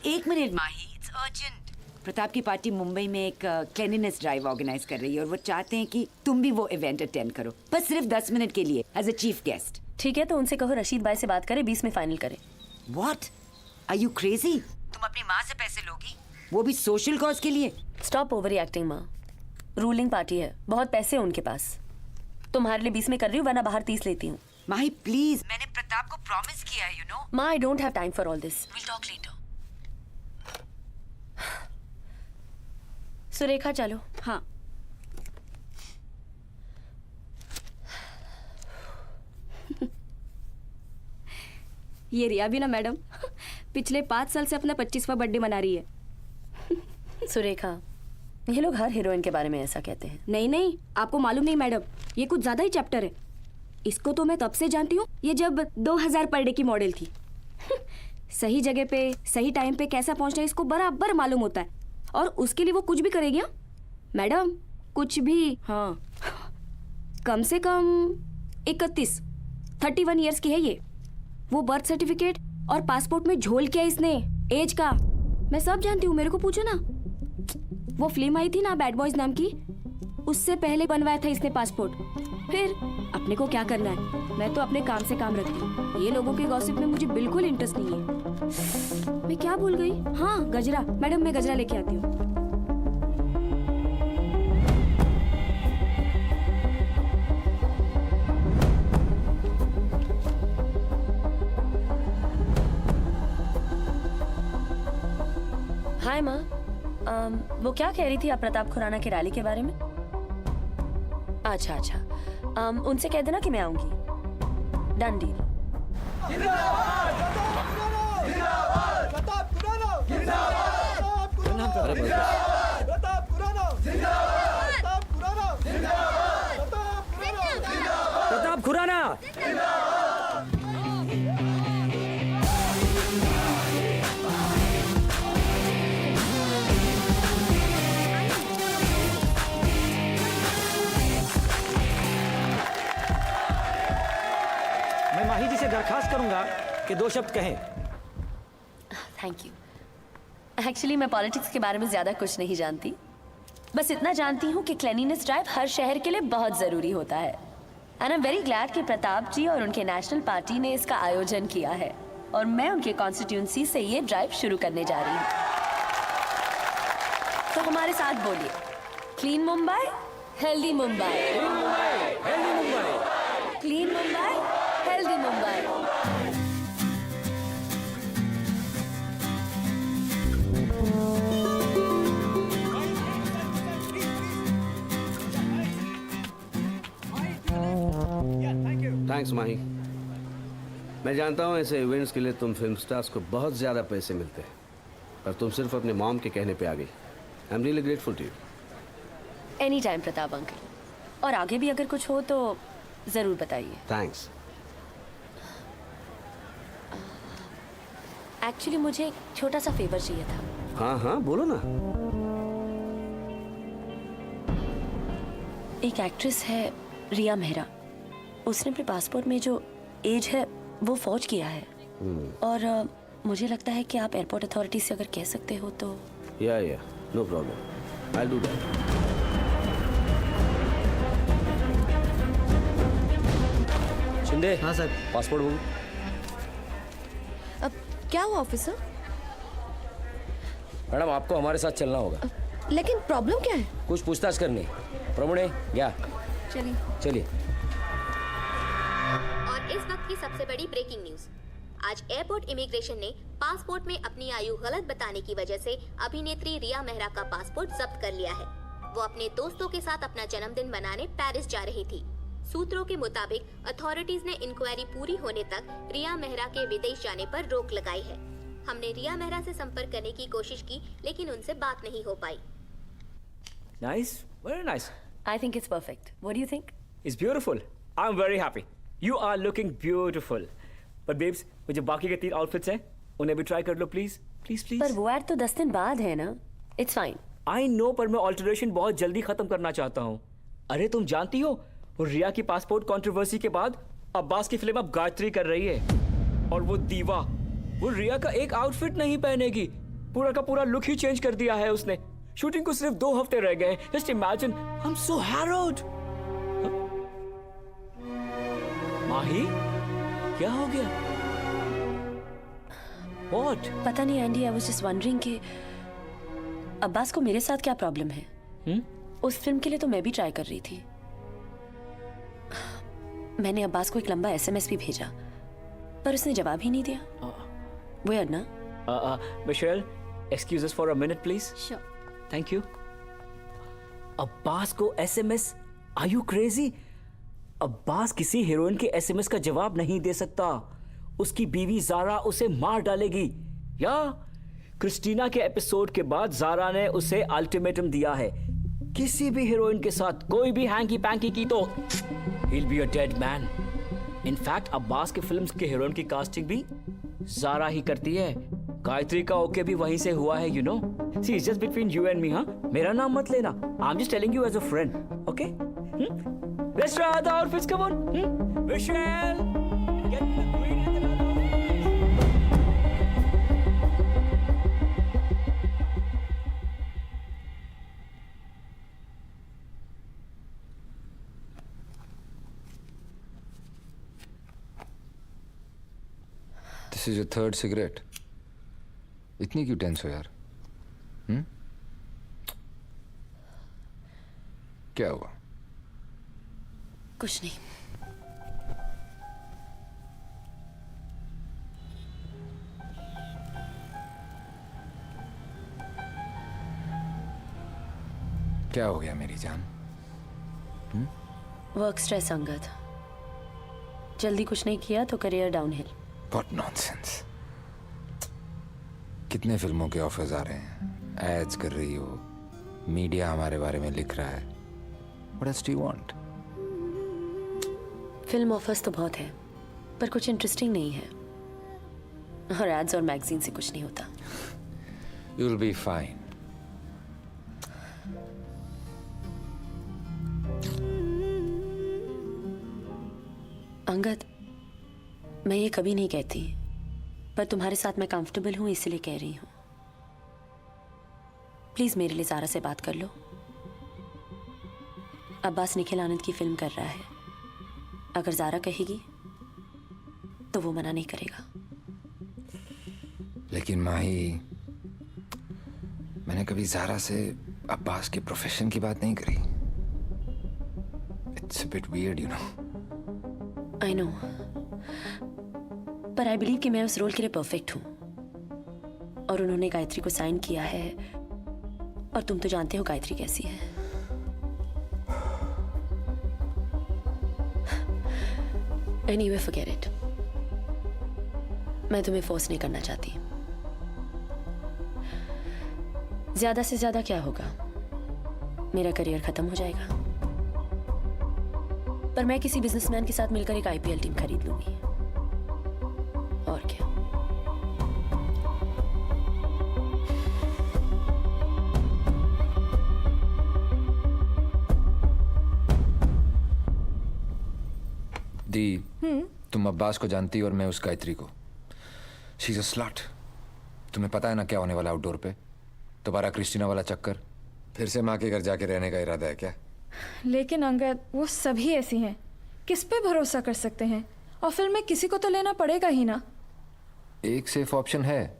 Mahi, it's urgent. Pratap की पार्टी मुंबई में एक क्लीनिनेस ड्राइव ऑर्गेनाइज कर रही है, और वो चाहते हैं कि तुम भी वो इवेंट अटेंड करो, बस सिर्फ 10 मिनट के लिए एज अ चीफ गेस्ट। ठीक है, तो उनसे कहो रशीद भाई से बात करें, 20 में फाइनल करें। व्हाट? Are you crazy? तुम अपनी माँ से पैसे लोगी, वो भी सोशल कॉज के लिए? स्टॉप ओवर एक्टिंग माँ। रूलिंग पार्टी है, बहुत पैसे हैं उनके पास। तुम्हारे लिए 20 में कर रही हूँ, वरना बाहर 30 लेती हूँ। माही प्लीज, मैंने प्रताप को प्रॉमिस किया है, यू नो। माँ, I don't have time for all this. Will talk later. Surekha चलो। हाँ। ये रिया भी ना मैडम पिछले 5 साल से अपना 25वां बर्थडे मना रही है। सुरेखा, ये लोग हर हीरोइन के बारे में ऐसा कहते हैं। नहीं नहीं, आपको मालूम नहीं मैडम, ये कुछ ज्यादा ही चैप्टर है। इसको तो मैं तब से जानती हूँ, ये जब 2000 पर डे की मॉडल थी। सही जगह पे सही टाइम पे कैसा पहुँचना है इसको बराबर मालूम होता है, और उसके लिए वो कुछ भी करेगी। हाँ मैडम, कुछ भी। हाँ, कम से कम 31 ईयर्स की है ये। वो बर्थ सर्टिफिकेट और पासपोर्ट में झोल किया इसने एज का। मैं सब जानती हूँ, मेरे को पूछो ना। वो फिल्म आई थी ना बैड बॉयज नाम की, उससे पहले बनवाया था इसने पासपोर्ट। फिर अपने को क्या करना है, मैं तो अपने काम से काम रखती हूँ। ये लोगों के गॉसिप में मुझे बिल्कुल इंटरेस्ट नहीं है। मैं क्या भूल गई? हाँ, गजरा। मैडम, मैं गजरा लेके आती हूँ। हाय माँ, वो क्या कह रही थी आप प्रताप खुराना की रैली के बारे में? अच्छा, उनसे कह देना कि मैं आऊंगी। Done deal. प्रताप खुराना। मैं माही जी से दरखास्त करूंगा कि 2 शब्द कहें। Thank you. एक्चुअली मैं पॉलिटिक्स के बारे में ज्यादा कुछ नहीं जानती, बस इतना जानती हूँ कि क्लीनिनेस ड्राइव हर शहर के लिए बहुत जरूरी होता है। And I am very glad कि प्रताप जी और उनके नेशनल पार्टी ने इसका आयोजन किया है, और मैं उनके कॉन्स्टिट्यूंसी से ये ड्राइव शुरू करने जा रही हूँ। तो हमारे साथ बोलिए, clean Mumbai, healthy Mumbai. Clean Mumbai, healthy Mumbai. Thanks Mahi. मैं जानता हूँ ऐसे इवेंट्स के लिए तुम फिल्म स्टार्स को बहुत ज़्यादा पैसे मिलते हैं, पर तुम सिर्फ अपने मॉम के कहने पे आ गई। I am really grateful to you. Any time Pratap uncle, और आगे भी अगर कुछ हो तो ज़रूर बताइए। थैंक्स। एक्चुअली मुझे एक छोटा सा फेवर चाहिए था। हाँ हाँ, बोलो ना। एक एक्ट्रेस है रिया मेहरा, उसने अपने पासपोर्ट में जो एज है वो फौज किया है, और मुझे लगता है कि आप एयरपोर्ट अथॉरिटी से अगर कह सकते हो तो। या no problem, I will do that. Shinde. हाँ सर। Passport book. अब क्या हुआ ऑफिसर? मैडम, आपको हमारे साथ चलना होगा। लेकिन प्रॉब्लम क्या है? कुछ पूछताछ करनी। प्रमुणे, क्या? चलिए। और इस वक्त की सबसे बड़ी ब्रेकिंग न्यूज। आज एयरपोर्ट इमिग्रेशन ने पासपोर्ट में अपनी आयु गलत बताने की वजह से अभिनेत्री रिया मेहरा का पासपोर्ट जब्त कर लिया है। वो अपने दोस्तों के साथ अपना जन्मदिन मनाने पेरिस जा रही थी। सूत्रों के मुताबिक अथॉरिटीज ने इंक्वायरी पूरी होने तक रिया मेहरा के विदेश जाने पर रोक लगाई है। हमने रिया मेहरा से संपर्क करने की कोशिश की, लेकिन उनसे बात नहीं हो पाई। Nice, very nice. I think it's perfect. What do you think? It's beautiful. I'm very happy. You are looking beautiful. But babes, वो जो बाकी के 3 आउटफिट्स हैं, उन्हें भी ट्राई कर लो प्लीज, प्लीज। पर वो ऐड तो 10 दिन बाद है ना। It's fine. I know, पर मैं ऑल्टरेशन बहुत जल्दी खत्म करना चाहता हूँ। अरे तुम जानती हो, वो रिया की पासपोर्ट कंट्रोवर्सी के बाद अब्बास की फिल्म अब गायत्री कर रही है, और वो दीवा, वो रिया का एक आउटफिट नहीं पहनेगी, पूरा का पूरा लुक ही चेंज कर दिया है उसने। शूटिंग को सिर्फ 2 हफ्ते रह गए। Just imagine, I am so harrowed. Mahi, क्या हो गया? What? पता नहीं Andy, I was just wondering कि अब्बास को मेरे साथ क्या प्रॉब्लम है। उस फिल्म के लिए तो मैं भी ट्राई कर रही थी। मैंने अब्बास को एक लंबा SMS भी भेजा, पर उसने जवाब ही नहीं दिया। Weird ना? Michelle, excuse us for a minute, please. Sure. Thank you. Abbas को SMS? Are you crazy? Abbas किसी हीरोइन के SMS का जवाब नहीं दे सकता। उसकी बीवी जारा उसे मार डालेगी। या क्रिस्टीना के एपिसोड के बाद जारा ने उसे अल्टीमेटम दिया है, किसी भी हीरोइन के साथ कोई भी हैंकी पैंकी की तो he'll be a dead man. In fact Abbas के फिल्म्स के हीरोइन की कास्टिंग भी जारा ही करती है। गायत्री का ओके भी वहीं से हुआ है, you know. See, it's just between you and me, हाँ? मेरा नाम मत लेना. I'm just telling you as a friend, okay? Let's try the outfits, come on. Michelle, get the green and the This is your third cigarette. इतनी क्यों tense हो यार? क्या हुआ? कुछ नहीं। क्या हो गया मेरी जान? Work stress Angad. जल्दी कुछ नहीं किया तो करियर डाउनहिल। What nonsense. कितने फिल्मों के ऑफर्स आ रहे हैं, एड्स कर रही हो, मीडिया हमारे बारे में लिख रहा है। What else do you want? Film offers तो बहुत है, पर कुछ इंटरेस्टिंग नहीं है। और एड्स और मैगजीन से कुछ नहीं होता। You'll be fine. अंगद, मैं ये कभी नहीं कहती, पर तुम्हारे साथ मैं कंफर्टेबल हूं इसलिए कह रही हूं। प्लीज मेरे लिए ज़ारा से बात कर लो। अब्बास निखिल आनंद की फिल्म कर रहा है। अगर ज़ारा कहेगी तो वो मना नहीं करेगा। लेकिन माही, मैंने कभी ज़ारा से अब्बास के प्रोफेशन की बात नहीं करी। It's a bit weird, you know. I know. पर आई बिलीव कि मैं उस रोल के लिए परफेक्ट हूं। और उन्होंने गायत्री को साइन किया है, और तुम तो जानते हो गायत्री कैसी है। Anyway, forget it. मैं तुम्हें फोर्स नहीं करना चाहती। ज्यादा से ज्यादा क्या होगा, मेरा करियर खत्म हो जाएगा, पर मैं किसी बिजनेसमैन के साथ मिलकर एक IPL टीम खरीद लूंगी। और क्या। दी, तुम अब्बास को जानती हो और मैं उस गायत्री को। She is a slut. तुम्हें पता है ना क्या होने वाला आउटडोर पे? दोबारा क्रिस्टीना वाला चक्कर। फिर से माँ के घर जाके रहने का इरादा है क्या? लेकिन अंगद, वो सभी ऐसी हैं, किस पे भरोसा कर सकते हैं? और फिल्म में किसी को तो लेना पड़ेगा ही ना। एक सेफ ऑप्शन है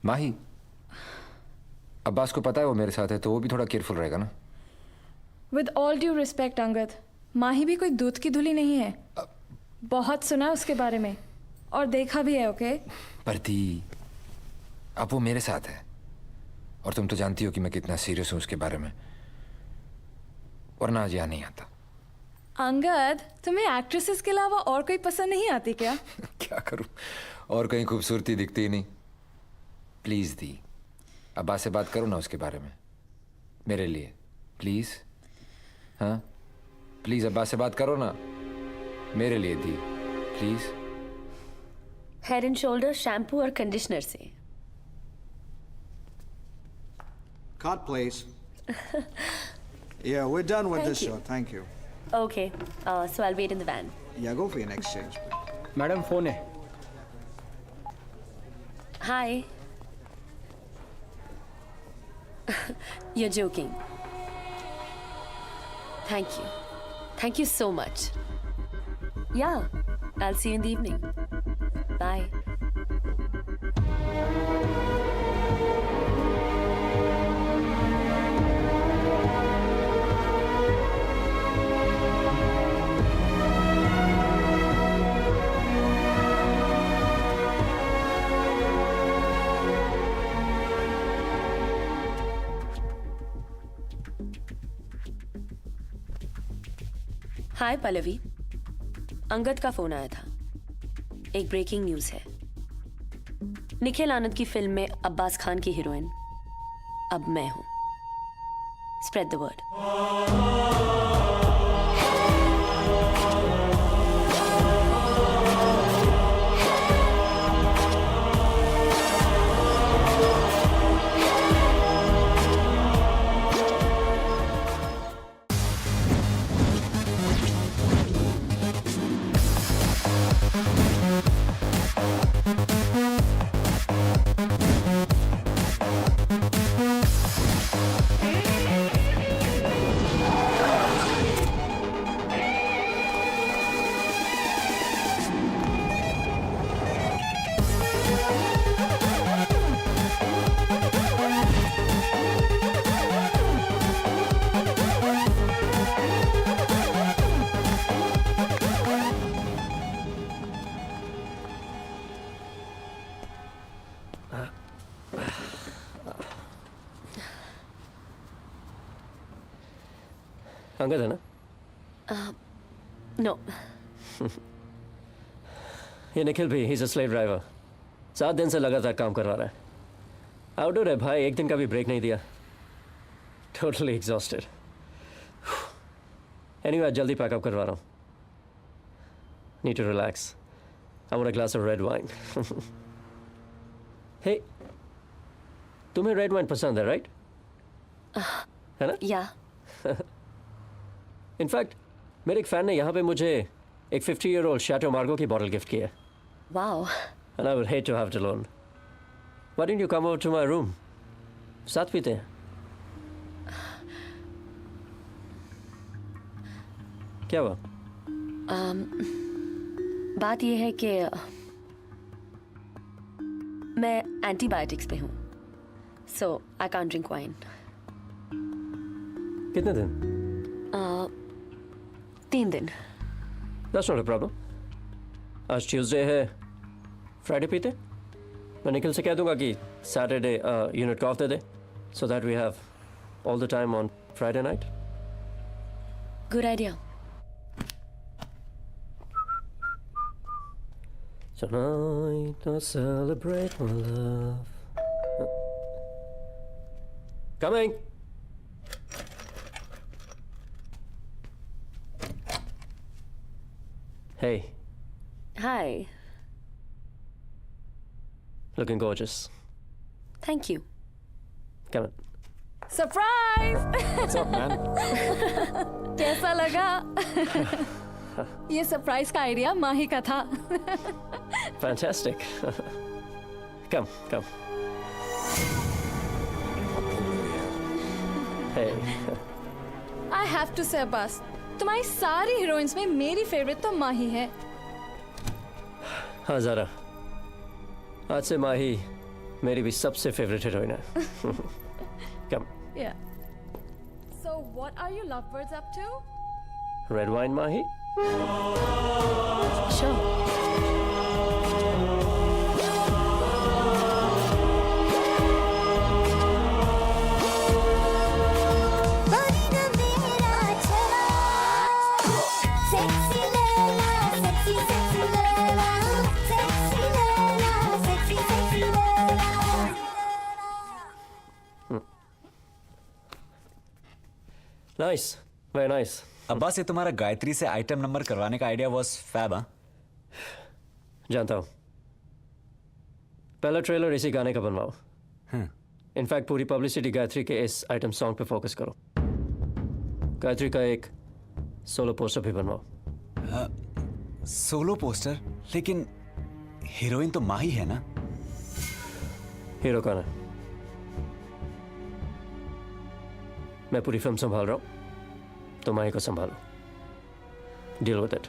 माही। अब्बास को पता है वो मेरे साथ है, तो वो भी थोड़ा केयरफुल रहेगा ना। With all due respect Angad, Mahi भी कोई दूध की धुली नहीं है। बहुत सुना है उसके बारे में और देखा भी है। ओके पर दी, अब वो मेरे साथ है और तुम तो जानती हो कि मैं कितना सीरियस हूं उसके बारे में, वरना आज यहाँ नहीं आता। अंगद, तुम्हें एक्ट्रेसेस के अलावा और कोई पसंद नहीं आती क्या? क्या करूं, और कहीं खूबसूरती दिखती ही नहीं। प्लीज दी, अब्बास से बात करो ना उसके बारे में, मेरे लिए प्लीज। हाँ प्लीज, अब्बास से बात करो ना मेरे लिए दी, please. Head and shoulder shampoo और कंडीशनर से। Cut, please. Yeah, we're done with Thank this you. shot. Thank you. Okay, so I'll wait in the van. Yeah, go for your next change. Madam phone है। Hi. You're joking. Thank you. Thank you so much. Yeah, I'll see you in the evening. Bye. हाय पल्लवी, अंगद का phone आया था। एक breaking news है। निखिल आनंद की film में अब्बास खान की heroine अब मैं हूं। Spread the word. अंगद है ना? नो। ये निखिल भी, ही इज अ स्लेव ड्राइवर। 7 दिन से लगातार काम करवा रहा है। आउटडोर है भाई, एक दिन का भी ब्रेक नहीं दिया। Totally exhausted. एनीवे आज जल्दी पैकअप करवा रहा हूँ। Need to relax. I want a glass of red wine. Hey, तुम्हें रेड वाइन पसंद है राइट? है ना? या। इनफैक्ट मेरे एक फैन ने यहाँ पे मुझे एक 50-year-old शैटो मार्गो की बॉटल गिफ्ट की है। Wow. And I would hate to have it alone. Why don't you come over to my room? साथ पीते हैं। क्या हुआ? बात यह है कि मैं एंटीबायोटिक्स पे हूँ, so I can't drink wine. कितने दिन? 3 दिन। That's not a problem. आज ट्यूसडे है, फ्राइडे पीते? मैं निखिल से कह दूंगा कि सैटरडे यूनिट का of they they, so that we have all the time on Friday night. Good idea. Tonight I celebrate my love. Coming. Hey. Hi. Looking gorgeous. Thank you. Come on. Surprise! What's up, man? कैसा लगा? ये surprise का idea माही का था। Fantastic. Come. Hey. I have to say बस, तुम्हारी सारी heroines में मेरी फेवरेट तो माही है। हाँ ज़रा, आज से माही मेरी भी सबसे फेवरेट हीरोइन है। Come. Yeah. So what are you lovebirds up to? Red wine, Mahi? Nice, very nice. Abbas, ये तुम्हारा गायत्री से आइटम नंबर करवाने का आइडिया वाज फैब, हाँ? जानता हूँ। पहला ट्रेलर इसी गाने का बनवाओ। इनफैक्ट पूरी पब्लिसिटी गायत्री के इस आइटम सॉन्ग पे फोकस करो। गायत्री का एक सोलो पोस्टर भी बनवाओ। Solo poster? लेकिन हीरोइन तो माही है ना? हीरो कौन है? मैं पूरी फिल्म संभाल रहा हूँ, तो माही को संभालो। Deal with it.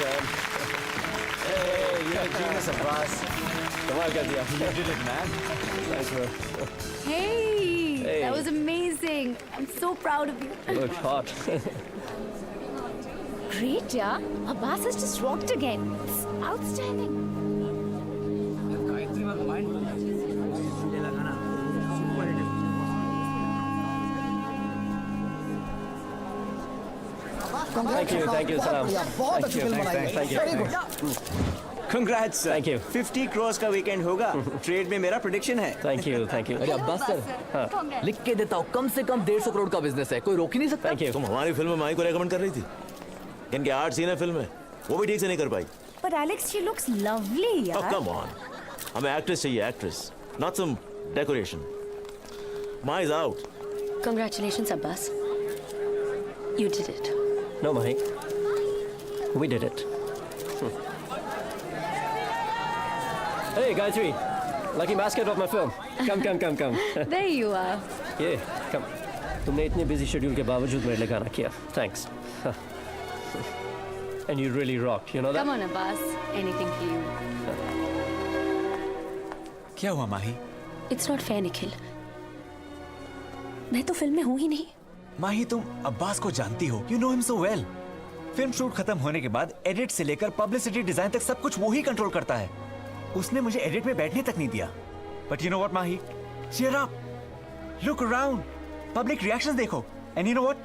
John. Hey, you're a genius, Abbas. कमाल कर दिया. You did it, man. Thanks, bro. Hey, that was amazing. I'm so proud of you. You look hot. Great, yeah. Abbas has just rocked again. It's outstanding. Thank you, salam. बहुत अच्छी film बनाई है. Very good. Congrats, sir. Thank you. 50 crores का weekend होगा. Trade में मेरा prediction है. Thank you. अरे अब्बास सर, लिख के देता हूँ, कम से कम 150 करोड़ का बिजनेस है, कोई रोक ही नहीं सकता. Thank you. तुम हमारी फिल्म में माही को रेकमेंड कर रही थी. इनके 8 सीन है फिल्म में, वो भी ठीक से नहीं कर पाई. But Alex, she looks lovely, Oh, यार. come on. हमें एक्ट्रेस चाहिए, actress, not some decoration. Mahi is out. Congratulations, Abbas. You did it. No, Mahi. We did it. Hey, Gayatri. Lucky mascot of my film. Come. There you are. Yeah, come. तुमने इतने busy schedule के बावजूद मेरे लिए गाना किया. Thanks. And you really rocked, you know that? Come on, Abbas. Anything for you. क्या हुआ माही? It's not fair, Nikhil. मैं तो फिल्म में हूँ ही नहीं. माही, तुम अब्बास को जानती हो. You know him so well. Film shoot खत्म होने के बाद एडिट से लेकर पब्लिसिटी डिजाइन तक सब कुछ वो ही कंट्रोल करता है. उसने मुझे एडिट में बैठने तक नहीं दिया. But you know what, Mahi? Cheer up. Look around. Public reactions देखो. And you know what?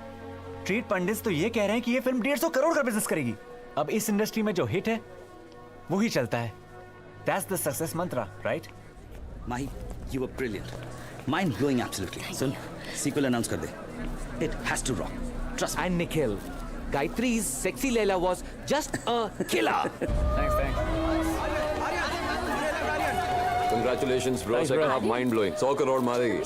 Trade pandits तो ये कह रहे हैं कि ये फिल्म 150 करोड़ का बिजनेस करेगी. अब इस इंडस्ट्री में जो हिट है वो ही चलता है. That's the success mantra, right? Mahi, you were brilliant. Mind blowing, absolutely. Soon, sequel announce कर दे. It has to rock. Trust me. And Nikhil, Gayatri's sexy Leila was just a killer. Thanks. Congratulations, bro. Second half mind blowing. 100 crore मारेगी.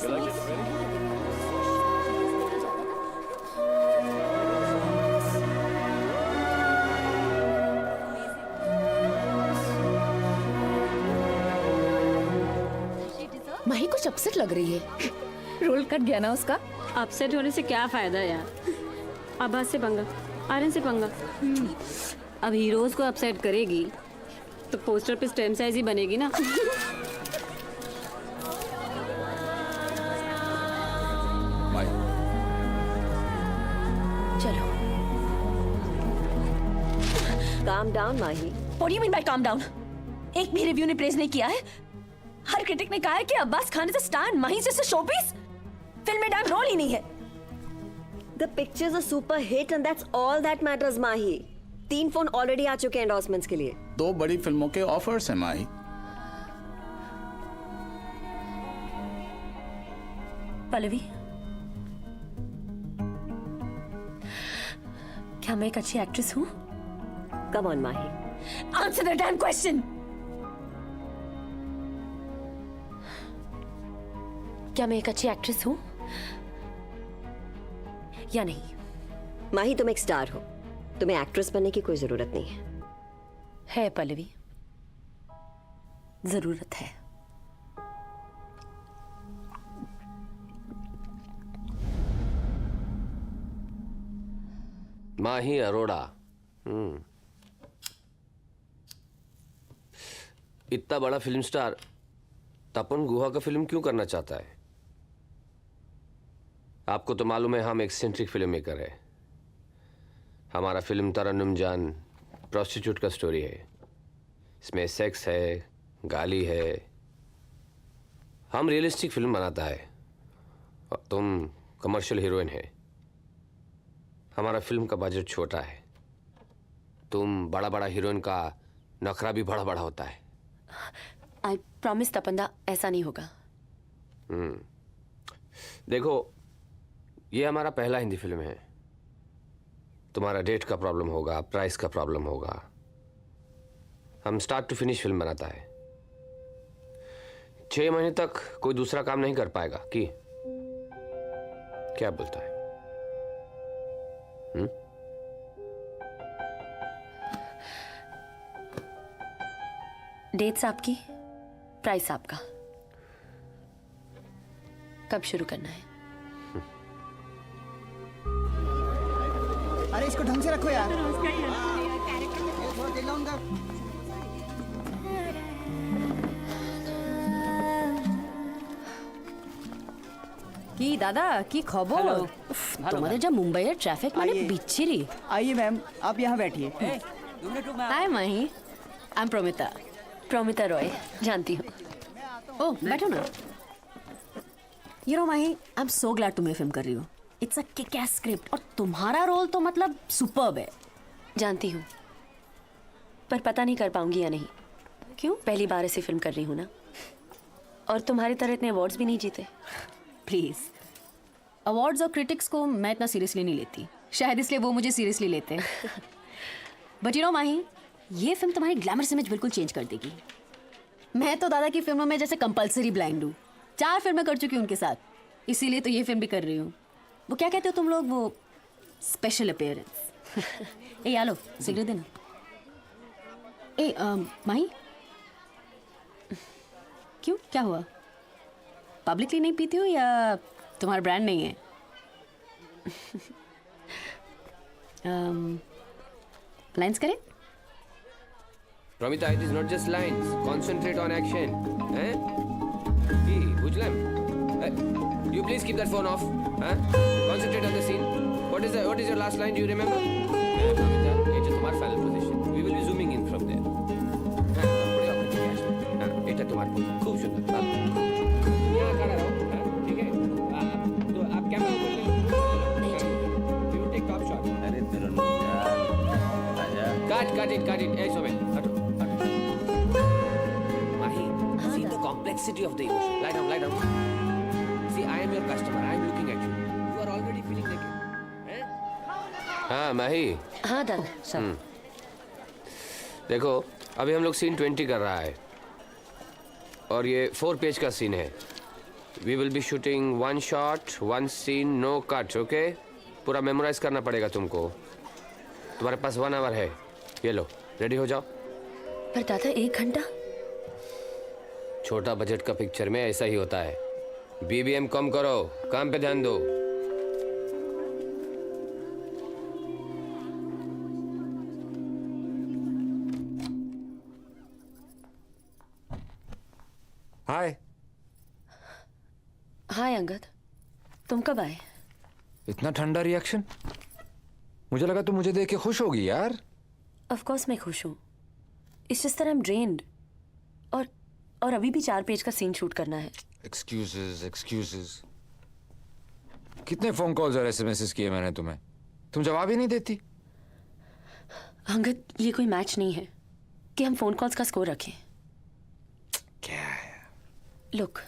माही कुछ upset लग रही है. Role cut गया ना उसका. Upset होने से क्या फायदा यार. अब्बास से पंगा, आर्यन से पंगा. अब हीरोज को अपसेट करेगी तो पोस्टर पे स्टेम साइज ही बनेगी ना. चलो. Calm down Mahi. What do you mean by calm down? एक भी रिव्यू ने प्रेज नहीं किया है. हर क्रिटिक ने कहा है कि Abbas Khan is a star, Mahi जैसे शोपीस. फिल्म में डैम रोल ही नहीं है. The picture's a super hit and that's all that matters, Mahi. 3 phone already आ चुके हैं एंडोर्समेंट्स के लिए. 2 बड़ी फिल्मों के ऑफर्स हैं माही. पल्लवी, क्या मैं एक अच्छी एक्ट्रेस हूँ? Come on, Mahi. Answer the damn question. क्या मैं एक अच्छी एक्ट्रेस हूँ या नहीं? माही, तुम एक स्टार हो. तुम्हें एक्ट्रेस बनने की कोई जरूरत नहीं है. है पल्लवी, जरूरत है. माही अरोड़ा. इतना बड़ा फिल्म स्टार तपन गुहा का फिल्म क्यों करना चाहता है? आपको तो मालूम है हम एक सेंट्रिक फिल्म मेकर है. हमारा फिल्म तरन्नुम जान प्रोस्टिट्यूट का स्टोरी है. इसमें सेक्स है, गाली है. हम रियलिस्टिक फिल्म बनाता है और तुम कमर्शियल हीरोइन है. हमारा फिल्म का बजट छोटा है. तुम बड़ा बड़ा हीरोइन का नखरा भी बड़ा बड़ा होता है. आई प्रॉमिस तपंदा, ऐसा नहीं होगा. देखो, ये हमारा पहला हिंदी फिल्म है. तुम्हारा डेट का प्रॉब्लम होगा, प्राइस का प्रॉब्लम होगा. हम स्टार्ट टू फिनिश फिल्म बनाता है. 6 महीने तक कोई दूसरा काम नहीं कर पाएगा कि क्या बोलता है? डेट्स आपकी, प्राइस आपका. कब शुरू करना है? अरे इसको ढंग से रखो यार. কি দাদা কি খবর? উফ, তোমাদের যা মুম্বাইয়ের ট্রাফিক মানে বিচ্ছিরি। आइए मैम आप यहाँ बैठिए। हाय माही, आई एम प्रोमिता। प्रोमिता रॉय, जानती हूँ। ओह बैठो ना। You know Mahi, I am so glad तुम ये फिल्म कर रही हो। It's a kick S script और तुम्हारा रोल तो मतलब सुपर्ब है। जानती हूँ, पर पता नहीं कर पाऊंगी या नहीं। क्यों? पहली बार ऐसी फिल्म कर रही हूँ ना, और तुम्हारी तरह इतने अवार्ड्स भी नहीं जीते। प्लीज, अवार्ड्स और क्रिटिक्स को मैं इतना सीरियसली नहीं लेती, शायद इसलिए वो मुझे सीरियसली लेते हैं। बट यू नो माही, ये फिल्म तुम्हारी ग्लैमरस इमेज बिल्कुल चेंज कर देगी। मैं तो दादा की फिल्मों में जैसे कंपल्सरी ब्लाइंड हूँ, 4 फिल्में कर चुकी हूँ उनके साथ, इसीलिए तो ये फिल्म भी कर रही हूँ। वो क्या कहते हो तुम लोग, वो स्पेशल अपीयरेंस। ए आलो सिगरेट देना। ए माही, क्यों क्या हुआ? पब्लिकली नहीं पीती हो या तुम्हारा ब्रांड नहीं है? लाइंस करें? Promita, it is not just lines. Concentrate on action. Eh? Hey, Ujlam. You please keep that phone off. Huh? Concentrate on the scene. What is your last line? Do you remember? Promita, it's your final position. We will be zooming in from there. এটা তোমার খুব সুন্দর। यहाँ खड़ा रहो, ठीक है? तो आप कैमरा ऊपर ले लो। नहीं चाहिए। You take top shot. अरे तेरा आजा। Cut it. ऐसो में हटो। Mahi, see the complexity of the emotion. Lie down. See, I am your customer. I am looking at you. You are already feeling like it. हाँ माही। हाँ दादा। Sir. देखो, अभी हम लोग सीन 20 कर रहा है, और ये 4 पेज का सीन है। We will be shooting 1 shot 1 scene, no cut, okay? पूरा मेमोराइज करना पड़ेगा तुमको। तुम्हारे पास 1 आवर है, ये लो, रेडी हो जाओ। पर दादा 1 घंटा? छोटा बजट का पिक्चर में ऐसा ही होता है। बीबीएम कम करो, काम पे ध्यान दो। हाय। हाय अंगद, तुम कब आए? इतना ठंडा रिएक्शन? मुझे लगा तुम मुझे देख के खुश होगी यार। ऑफ कोर्स मैं खुश हूँ। It's just that I am drained, और अभी भी 4 पेज का सीन शूट करना है। एक्सक्यूजेस। कितने फोन कॉल्स और एसएमएस किए मैंने तुम्हें, तुम जवाब ही नहीं देती। अंगद, ये कोई मैच नहीं है कि हम फोन कॉल्स का स्कोर रखें। क्या है? लुक,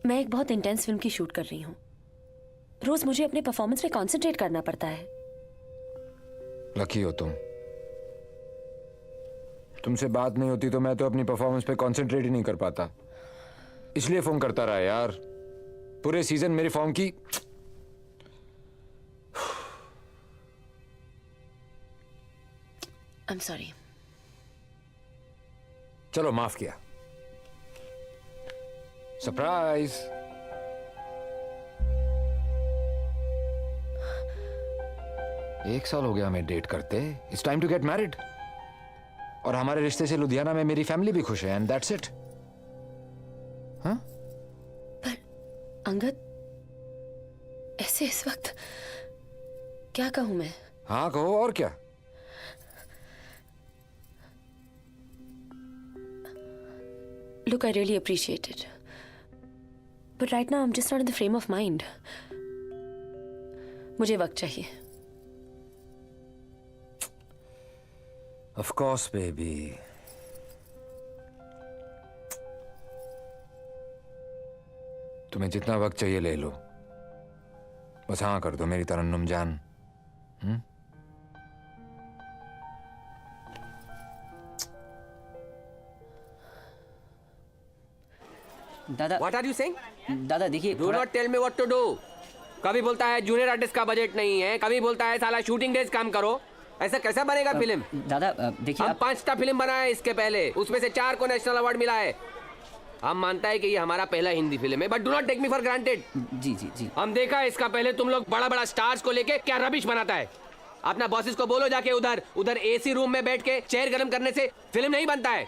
मैं एक बहुत इंटेंस फिल्म की शूट कर रही हूँ। रोज मुझे अपने परफॉर्मेंस पे कंसंट्रेट करना पड़ता है। लकी हो तुमसे बात नहीं होती तो मैं तो अपनी परफॉर्मेंस पे कंसंट्रेट ही नहीं कर पाता, इसलिए फोन करता रहा यार। पूरे सीजन मेरी फॉर्म की आई एम सॉरी। चलो माफ किया। सरप्राइज। एक साल हो गया हमें डेट करते। It's time to get married. और हमारे रिश्ते से लुधियाना में मेरी फैमिली भी खुश है, एंड दैट्स इट। हाँ? पर अंगद, ऐसे इस वक्त क्या कहूं मैं? हाँ कहो, और क्या? Look, I really appreciate it. But right now I'm just not in the frame of mind. मुझे वक्त चाहिए। Of course, baby. तुम्हें जितना वक्त चाहिए ले लो, बस हाँ कर दो मेरी तरन्नुम जान। दादा, What are you saying? दादा देखिए, Do not tell me what to do. कभी बोलता है जूनियर आर्टिस्ट का बजट नहीं है, कभी बोलता है साला शूटिंग डेज काम करो। ऐसा कैसा बनेगा फिल्म? दादा देखिए, हम 5टा फिल्म बनाए इसके पहले, उसमें से 4 को नेशनल अवार्ड मिला है। हम मानता है कि ये हमारा पहला हिंदी फिल्म है, but do not take me for granted. जी। हम देखा इसका पहले तुम लोग बड़ा बड़ा स्टार्स को लेके क्या रबिश बनाता है। अपना बॉसेस को बोलो जाके उधर उधर एसी रूम में बैठ के चेयर गर्म करने से फिल्म नहीं बनता है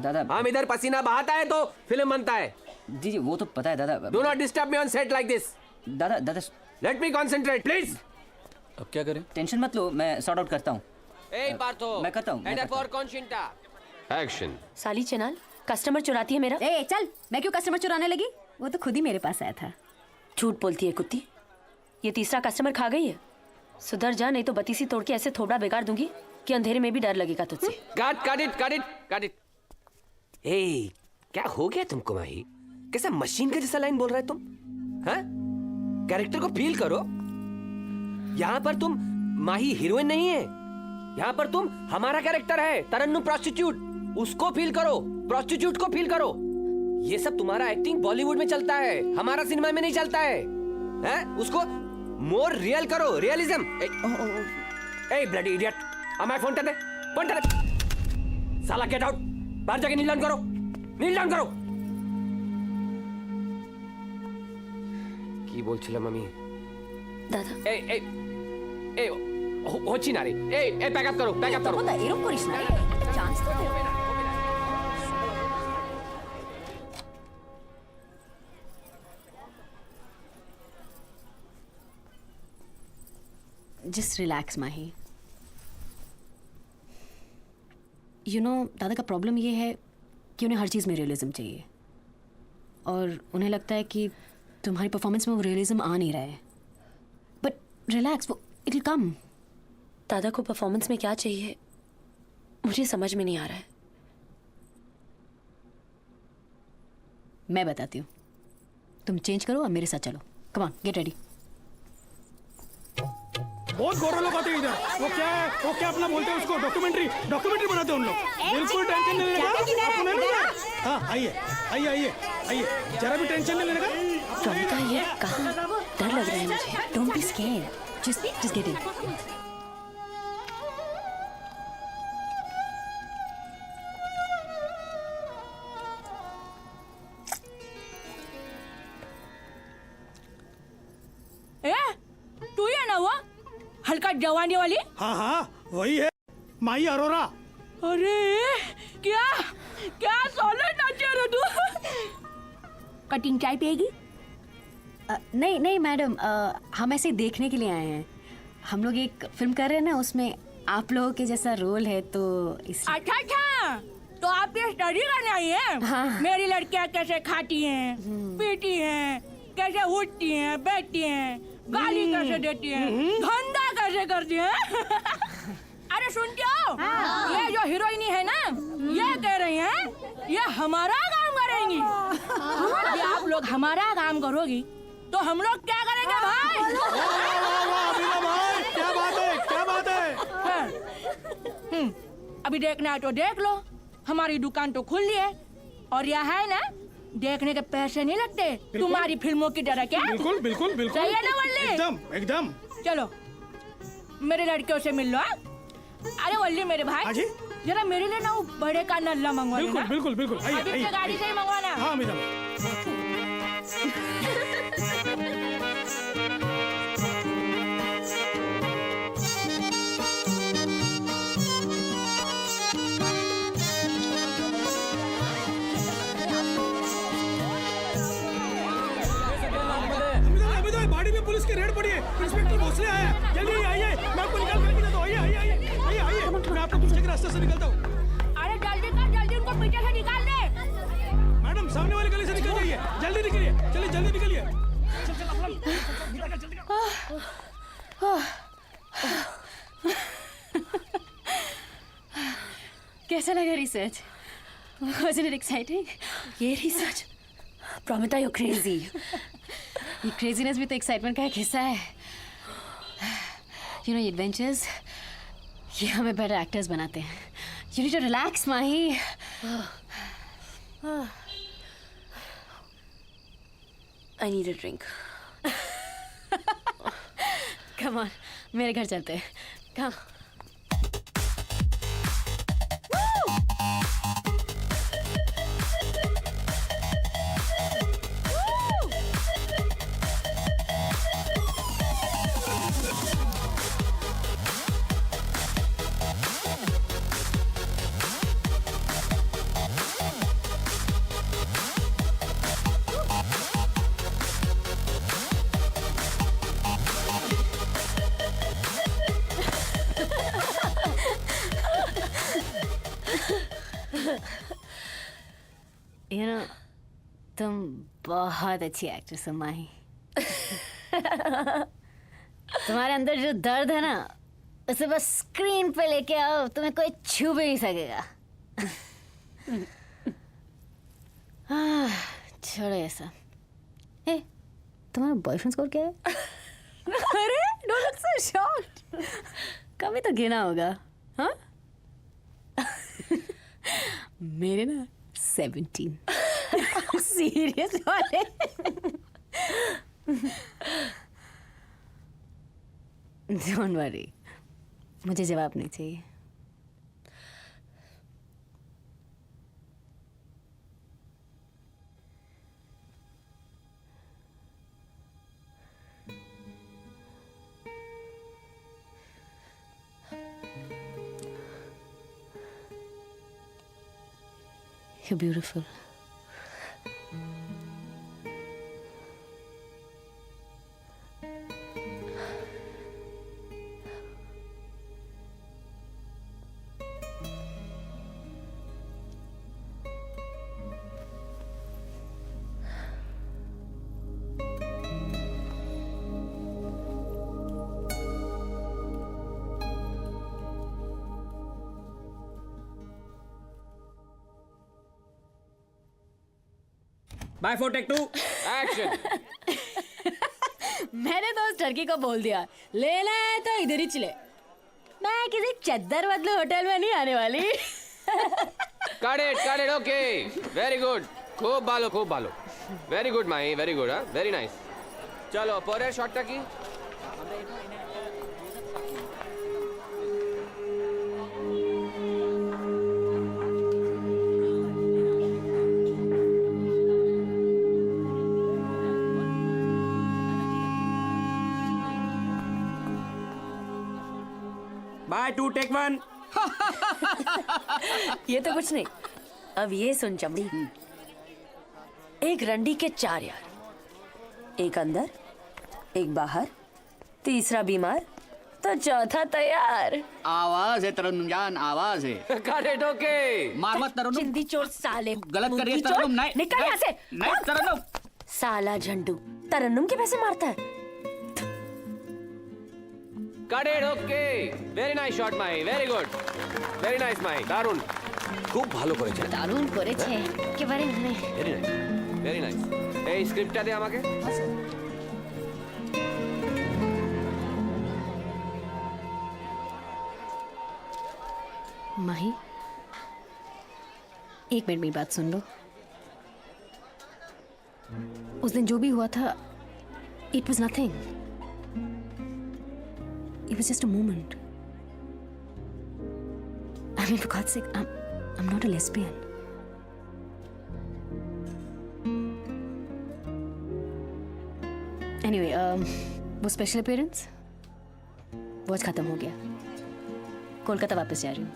दादा। हम इधर पसीना बहाता है तो फिल्म बनता है। जी वो तो पता है दादा। Do not disturb me on set like this. दादा दादा लेट मी कंसंट्रेट प्लीज। अब क्या करें? टेंशन मत लो, मैं सॉर्ट आउट करता हूँ। ए पार्थो, मैं करता हूँ। एंड फॉर कॉन्शिंटा एक्शन। साली चनाल, कस्टमर चुराती है मेरा। ए चल, मैं क्यों कस्टमर चुराने लगी? वो तो खुद ही मेरे पास आया था। झूठ बोलती है कुत्ती। ये तीसरा कस्टमर खा गई है। सुधर जा, नहीं तो बतीसी तोड़ के ऐसे थोड़ा बिगाड़ दूंगी कि अंधेरे में भी डर लगेगा तुझसे। Cut it. ए, क्या हो गया तुमको माही? कैसा मशीन का जैसा लाइन बोल रहा है तुम? हाँ? कैरेक्टर को फील करो। यहाँ पर तुम माही हीरोइन नहीं है, यहाँ पर तुम हमारा कैरेक्टर है, तरन्नुम प्रोस्टिट्यूट। उसको फील करो, प्रोस्टिट्यूट को फील करो। ये सब तुम्हारा एक्टिंग बॉलीवुड में चलता है, हमारा सिनेमा में नहीं चलता है। उसको मोर रियल करो, रियलिज्म। ए ब्लडी इडियट, हमारा फोन दे, फोन दे। साला गेट आउट, बाहर जाके नील डाउन करो, नील डाउन करो। की बोलছিলাম আমি? দাদা ए হচ্ছি না রে। ए बैकअप करो, बैकअप करो। তোমরা এরকম করিস না, চান্স তো দে। Just relax Mahi. You know दादा का प्रॉब्लम ये है कि उन्हें हर चीज़ में रियलिज्म चाहिए और उन्हें लगता है कि तुम्हारी परफॉर्मेंस में वो रियलिज्म आ नहीं रहा है। बट रिलैक्स, वो इट विल कम। दादा को परफॉर्मेंस में क्या चाहिए मुझे समझ में नहीं आ रहा है। मैं बताती हूँ, तुम चेंज करो और मेरे साथ चलो। Come on, get ready. बहुत गोरे लोग आते हैं इधर। वो क्या अपना बोलते हैं उसको, डॉक्यूमेंट्री बनाते हैं उन लोग। बिल्कुल टेंशन नहीं लेने का। आपको नहीं लेना? हाँ आइए, जरा भी टेंशन नहीं लेने का। कविता, ये कहाँ? डर लग रहा है मुझे। Don't be scared, just get in. तू ही है ना वो हल्का जवानी वाली? हाँ वही है, माही अरोरा। अरे क्या सॉलिड नाचर है तू। कटिंग चाय पिएगी? नहीं मैडम, हम ऐसे देखने के लिए आए हैं। हम लोग एक फिल्म कर रहे हैं ना, उसमें आप लोगों के जैसा रोल है तो इसलिए। अच्छा, तो आप ये स्टडी करने आई हैं? हाँ। मेरी लड़कियां कैसे खाती हैं, पीती हैं, कैसे उठती हैं, बैठती हैं, गाली कैसे देती हैं, धंधा कैसे करती हैं। अरे सुनते हो? ये जो हीरोइनी है ना, ये कह रही हैं ये हमारा काम करेंगी। ये आप लोग हमारा काम करोगी तो हम लोग क्या करेंगे भाई? भाई क्या बात है। अभी देखना है तो देख लो, हमारी दुकान तो खुली है और यह है ना, देखने के पैसे नहीं लगते तुम्हारी फिल्मों की तरह। क्या? बिल्कुल सही है ना वल्ली? एकदम। चलो मेरे लड़कियों से मिल लो। अरे वल्ली मेरे भाई, जरा मेरे लिए ना वो बड़े का नल्ला मंगवा लेना। बिल्कुल अभी से गाड़ी से ही मंगवाना। हाँ मैडम। बाड़ी में पुलिस की रेड पड़ी है, इंस्पेक्टर भोसले आया है। जल्दी आइए, मैं आपको निकाल करके देता हूँ। आइए, मैं आपको पीछे के रास्ते से निकलता हूँ। अरे जल्दी उनको पीछे से निकाल दे। मैडम सामने वाली गली से निकल जाइए, जल्दी निकलिए, चलिए जल्दी निकलिए। कैसा लगा रिसर्च? Wasn't it exciting? ये रिसर्च? Promita, you crazy. ये क्रेजीनेस भी तो एक्साइटमेंट का एक हिस्सा है। यू नो एडवेंचर्स, ये हमें बेटर एक्टर्स बनाते हैं। You need to relax Mahi. I need a drink. Come on, मेरे घर चलते हैं। कम। यू नो तुम बहुत अच्छी एक्ट्रेस हो माही। तुम्हारे अंदर जो दर्द है ना उसे बस स्क्रीन पे लेके आओ, तुम्हें कोई छू भी नहीं सकेगा। छोड़ो ये सब। ए, तुम्हारा बॉयफ्रेंड स्कोर क्या है? अरे डोंट लुक सो शॉक्ड। कभी तो गिना होगा, हाँ? मेरे ना 17। सीरियस वाले? डोंट वरी, मुझे जवाब नहीं चाहिए। You're beautiful. By four take 2 action. मैंने तो उस टर्की को बोल दिया लेना है तो इधर ही चले, मैं किसी चद्दर बदले होटल में नहीं आने वाली। Cut it, okay. Very good. खूब बालो. Very good, माही, very good, हाँ, very nice. चलो, पर शॉट तक ही। Bye 2 take 1। ये तो कुछ नहीं। अब ये सुन चमड़ी, एक रंडी के 4 यार, एक अंदर, एक बाहर, तीसरा बीमार, तो चौथा तैयार। आवाज है तरन्नुम, आवाज है। Cut it, okay. मार मत तरन्नुम। चिंदी चोर साले, गलत कर रही है तरन्नुम। नहीं, निकल यहाँ से। नहीं तरन्नुम। साला झंडू, तरन्नुम के पैसे मारता है। Cut it, okay. Very nice shot, Mahi, very good. Very nice, माही, দারুণ। খুব ভালো করেছে। দারুণ করেছে একেবারে মানে। Very nice, very nice. এই স্ক্রিপ্টটা দে আমাকে। माही, एक मिनट मेरी बात सुन लो। उस दिन जो भी हुआ था, it was nothing. It was just a moment. I mean, for God's sake, I'm not a lesbian. Anyway, वो स्पेशल अपीयरेंस वो आज खत्म हो गया। कोलकाता वापस जा रही हूँ।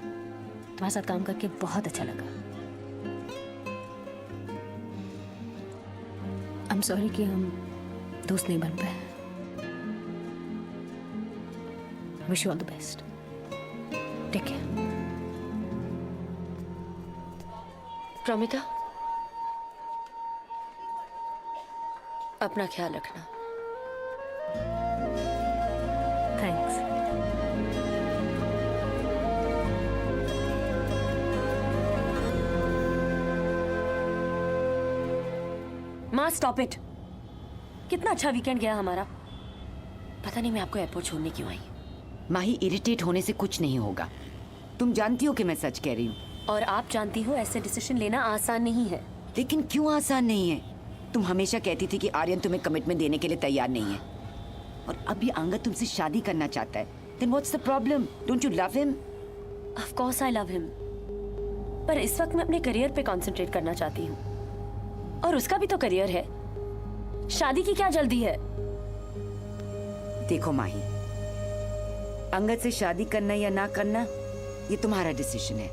तुम्हारे साथ काम करके बहुत अच्छा लगा। I'm sorry कि हम दोस्त नहीं बन पाए। Wish you all the best. Take care. Pramita, अपना ख्याल रखना। Thanks. माँ स्टॉप इट। कितना अच्छा वीकेंड गया हमारा। पता नहीं मैं आपको एयरपोर्ट छोड़ने क्यों आई। माही, इरिटेट होने से कुछ नहीं होगा। तुम जानती हो कि मैं सच कह रही हूँ। और आप जानती हो ऐसे डिसीजन लेना आसान नहीं है। लेकिन क्यों आसान नहीं है? तुम हमेशा कहती थी कि आर्यन तुम्हें कमिटमेंट देने के लिए तैयार नहीं है, और अभी अंगद तुमसे शादी करना चाहता है। Then what's the problem? Don't you love him? Of course I love him. पर इस वक्त मैं अपने करियर पे कंसंट्रेट करना चाहती हूँ, और उसका भी तो करियर है। शादी की क्या जल्दी है? देखो माही, अंगद से शादी करना या ना करना ये तुम्हारा डिसीजन है,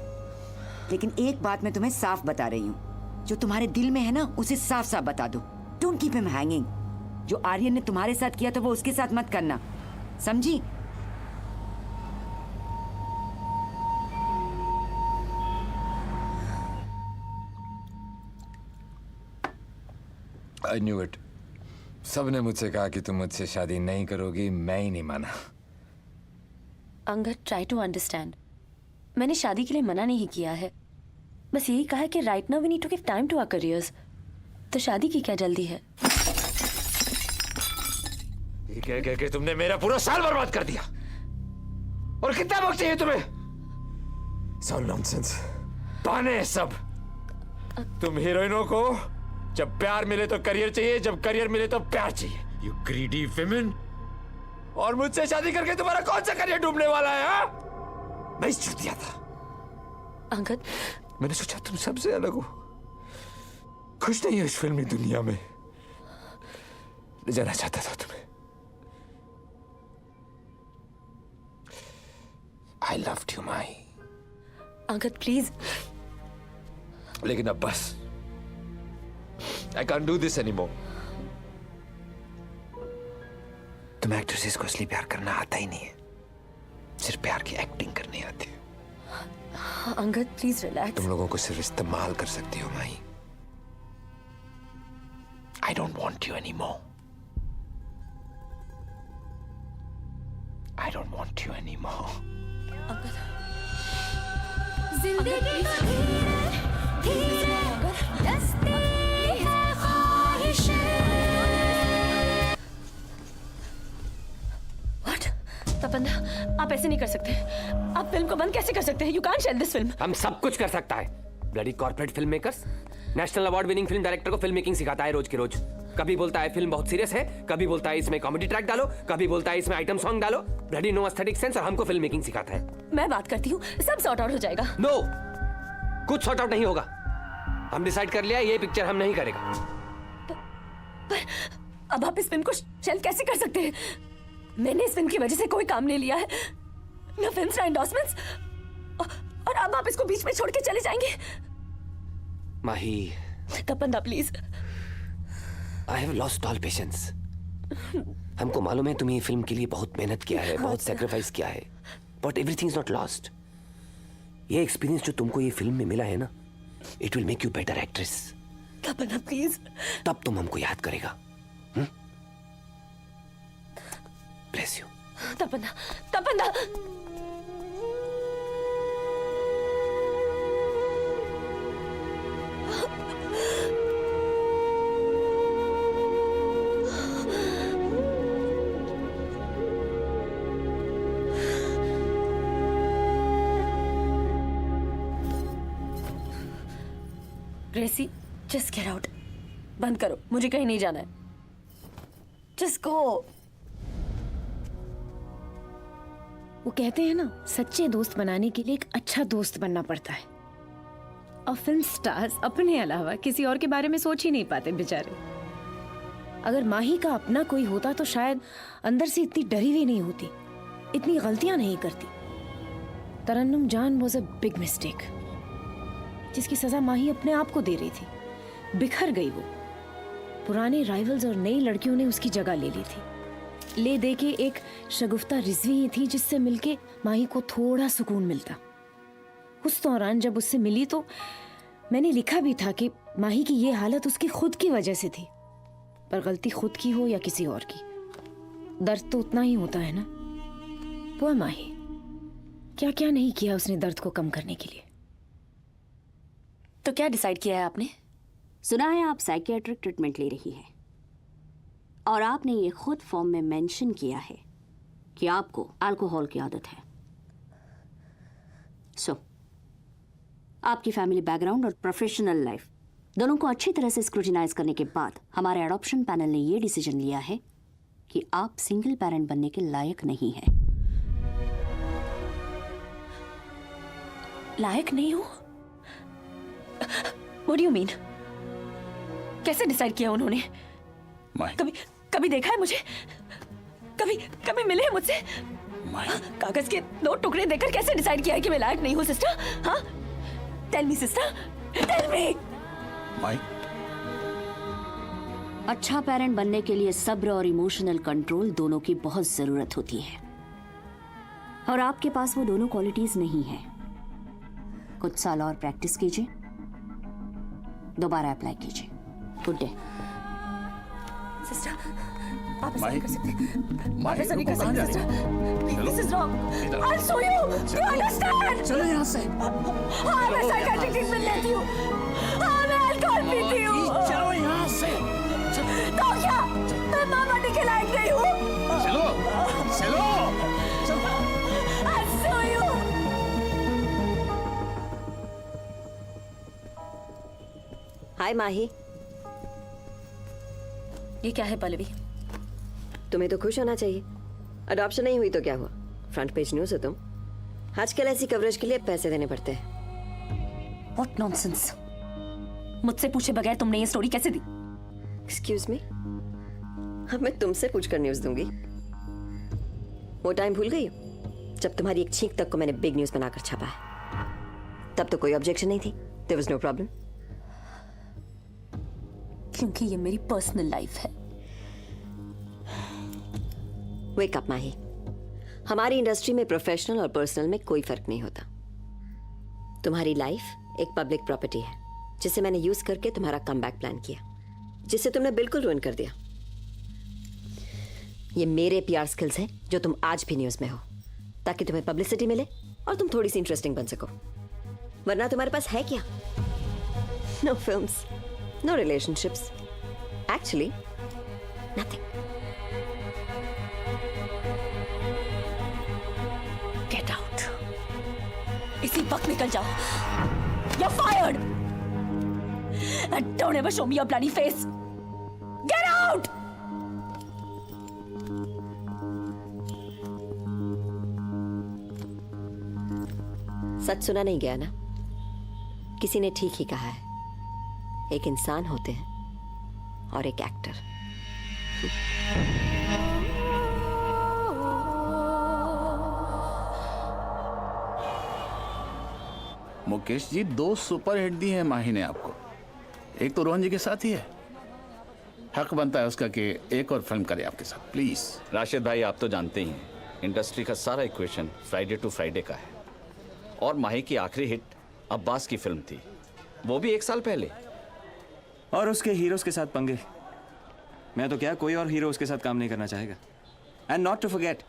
लेकिन एक बात मैं तुम्हें साफ बता रही हूँ, जो तुम्हारे दिल में है ना उसे साफ साफ बता दो। Don't keep him hanging. जो आर्यन ने तुम्हारे साथ किया तो वो उसके साथ मत करना, समझी? I knew it. सबने मुझसे कहा कि तुम मुझसे शादी नहीं करोगी, मैं ही नहीं माना। Angad, try to understand. मैंने शादी के लिए मना नहीं किया है, बस यही कहा है कि right now we need to give time to our careers. तो शादी की क्या जल्दी है? ये कह के तुमने मेरा पूरा साल बर्बाद कर दिया। और कितना वक्त चाहिए तुम्हें? सब नॉनसेंस, बहाने सब। तुम हीरोइनों को जब प्यार मिले तो करियर चाहिए, जब करियर मिले तो प्यार चाहिए। You greedy women. और मुझसे शादी करके तुम्हारा कौन सा करियर डूबने वाला है? हाँ? मैं छूट दिया था। अंगद, मैंने सोचा तुम सबसे अलग हो, खुश नहीं हो इस फिल्मी दुनिया में। ले जाना चाहता था तुम्हें। I loved you Mahi. Angad please. लेकिन अब बस, I can't do this anymore. तुम्हें एक्ट्रेसेस को असली प्यार करना आता ही नहीं है, सिर्फ प्यार की एक्टिंग करनी आती है। Angad please relax. तुम लोगों को सिर्फ इस्तेमाल कर सकती हो माही। I don't want you anymore. I don't want you anymore. Angad, जिंदगी धीरे दस्ती है ख्वाहिशें। व्हाट? तपन्ना, आप ऐसे नहीं कर सकते। आप फिल्म को बंद कैसे कर सकते हैं? You can't shelve this film. हम सब कुछ कर सकता है। Bloody corporate film makers national award winning film director को फिल्म मेकिंग सिखाता है रोज के रोज। कभी बोलता है फिल्म बहुत सीरियस है, कभी बोलता है इसमें कॉमेडी ट्रैक डालो, कभी बोलता है इसमें आइटम सॉन्ग डालो। ब्लडी नो एस्थेटिक सेंस, और हमको फिल्म मेकिंग सिखाता है। मैं बात करती हूँ, सब सॉर्ट आउट हो जाएगा। नो, कुछ सॉर्ट आउट नहीं होगा। हम डिसाइड कर लिया, ये पिक्चर हम नहीं करेगा। पर अब आप इस फिल्म को शेल्फ कैसे कर सकते हैं? मैंने इस फिल्म की वजह से कोई काम नहीं लिया है, ना फिल्म्स ना एंडोर्समेंट्स, और अब आप इसको बीच में छोड़ के चले जाएंगे। Mahi, Tapanna please. I have lost all patience. हमको मालूम है तुमने ये फिल्म के लिए बहुत मेहनत किया है, बहुत सैक्रिफाइस किया है, but everything is not lost. ये एक्सपीरियंस जो तुमको ये फिल्म में मिला है ना, it will make you better actress. Tapanna please. तब तुम हमको याद करेगा। Bless you. Tapanna, Tapanna. Gracie, just get out. बंद करो, मुझे कहीं नहीं जाना है। Just go. वो कहते हैं ना, सच्चे दोस्त बनाने के लिए एक अच्छा दोस्त बनना पड़ता है। और फिल्म स्टार्स अपने अलावा किसी और के बारे में सोच ही नहीं पाते बेचारे। अगर माही का अपना कोई होता तो शायद अंदर से इतनी डरी हुई नहीं होती, इतनी गलतियां नहीं करती। तरन्नुम जान वॉज अ बिग मिस्टेक, जिसकी सजा माही अपने आप को दे रही थी। बिखर गई वो। पुराने राइवल्स और नई लड़कियों ने उसकी जगह ले ली थी। ले दे के एक शगुफ्ता रिजवी ही थी जिससे मिलके माही को थोड़ा सुकून मिलता। उस दौरान जब उससे मिली तो मैंने लिखा भी था कि माही की ये हालत उसकी खुद की वजह से थी। पर गलती खुद की हो या किसी और की, दर्द तो उतना ही होता है ना। वो माही, क्या क्या नहीं किया उसने दर्द को कम करने के लिए। तो क्या डिसाइड किया है आपने? सुना है आप साइकियाट्रिक ट्रीटमेंट ले रही हैं, और आपने ये खुद फॉर्म में मेंशन किया है कि आपको अल्कोहल की आदत है। आपकी फैमिली बैकग्राउंड और प्रोफेशनल लाइफ दोनों को अच्छी तरह से स्क्रूटिनाइज करने के बाद हमारे एडॉप्शन पैनल ने ये डिसीजन लिया है कि आप सिंगल पेरेंट बनने के लायक नहीं हैं। लायक नहीं हो? What do you mean? कैसे डिसाइड किया उन्होंने? कभी देखा है मुझे? कभी मिले हैं मुझसे? कागज के 2 टुकड़े देकर कैसे डिसाइड किया है कि मैं लायक नहीं हूँ सिस्टर? हाँ? Tell me sister, tell me. अच्छा पेरेंट बनने के लिए सब्र और इमोशनल कंट्रोल दोनों की बहुत जरूरत होती है, और आपके पास वो दोनों क्वालिटीज नहीं है। कुछ साल और प्रैक्टिस कीजिए, दोबारा अप्लाई कीजिए। Good day. सिस्टर आप ऐसा माही, नहीं कर सकते। आप माही, ऐसा नहीं कर रुको, सकते कहाँ जा रही सिस्टर। चलो। This is wrong. इधर। I'll show you. Do you understand? चलो यहाँ से। हाँ मैं साइकियाट्रिक ट्रीटमेंट लेती हूँ। हाँ मैं अल्कोहल पीती हूँ। चलो यहाँ से। तो क्या? मैं मामा के लायक नहीं हूँ। चलो, चलो। I'll show you. हाय माही। ये क्या है पल्लवी? तुम्हें तो खुश होना चाहिए। अडॉप्शन नहीं हुई तो क्या हुआ? फ्रंट पेज न्यूज़ हो तुम। आजकल ऐसी कवरेज के लिए पैसे देने पड़ते हैं। What nonsense. मुझसे पूछे बगैर तुमने ये स्टोरी कैसे दी? एक्सक्यूज मी, अब मैं तुमसे पूछकर न्यूज़ दूंगी। वो टाइम भूल गई हो जब तुम्हारी एक छींक तक को मैंने बिग न्यूज़ बनाकर छापा है? तब तो कोई ऑब्जेक्शन नहीं थी। There was no problem. क्योंकि ये मेरी पर्सनल लाइफ है। Wake up Mahi. हमारी इंडस्ट्री में प्रोफेशनल और पर्सनल में कोई फर्क नहीं होता। तुम्हारी लाइफ एक पब्लिक प्रॉपर्टी है जिसे मैंने यूज करके तुम्हारा कमबैक प्लान किया, जिसे तुमने बिल्कुल रुइन कर दिया। ये मेरे पीआर स्किल्स हैं जो तुम आज भी न्यूज में हो, ताकि तुम्हें पब्लिसिटी मिले और तुम थोड़ी सी इंटरेस्टिंग बन सको। वरना तुम्हारे पास है क्या? No films, no relationships, actually nothing. Get out. इसी वक्त निकल जाओ। You're fired. And don't ever show me your bloody face. Get out. सच सुना नहीं गया ना? किसी ने ठीक ही कहा है। एक इंसान होते हैं और एक actor. Mukesh ji, 2 super hit दी है माही ने आपको। एक तो रोहन जी के साथ ही है। हक बनता है उसका कि एक और फिल्म करे आपके साथ, प्लीज। राशिद भाई, आप तो जानते ही हैं इंडस्ट्री का सारा इक्वेशन फ्राइडे टू फ्राइडे का है। और माही की आखिरी हिट अब्बास की फिल्म थी, वो भी 1 साल पहले। और उसके हीरोज के साथ पंगे। मैं तो क्या, कोई और हीरो उसके साथ काम नहीं करना चाहेगा। एंड नॉट टू फॉरगेट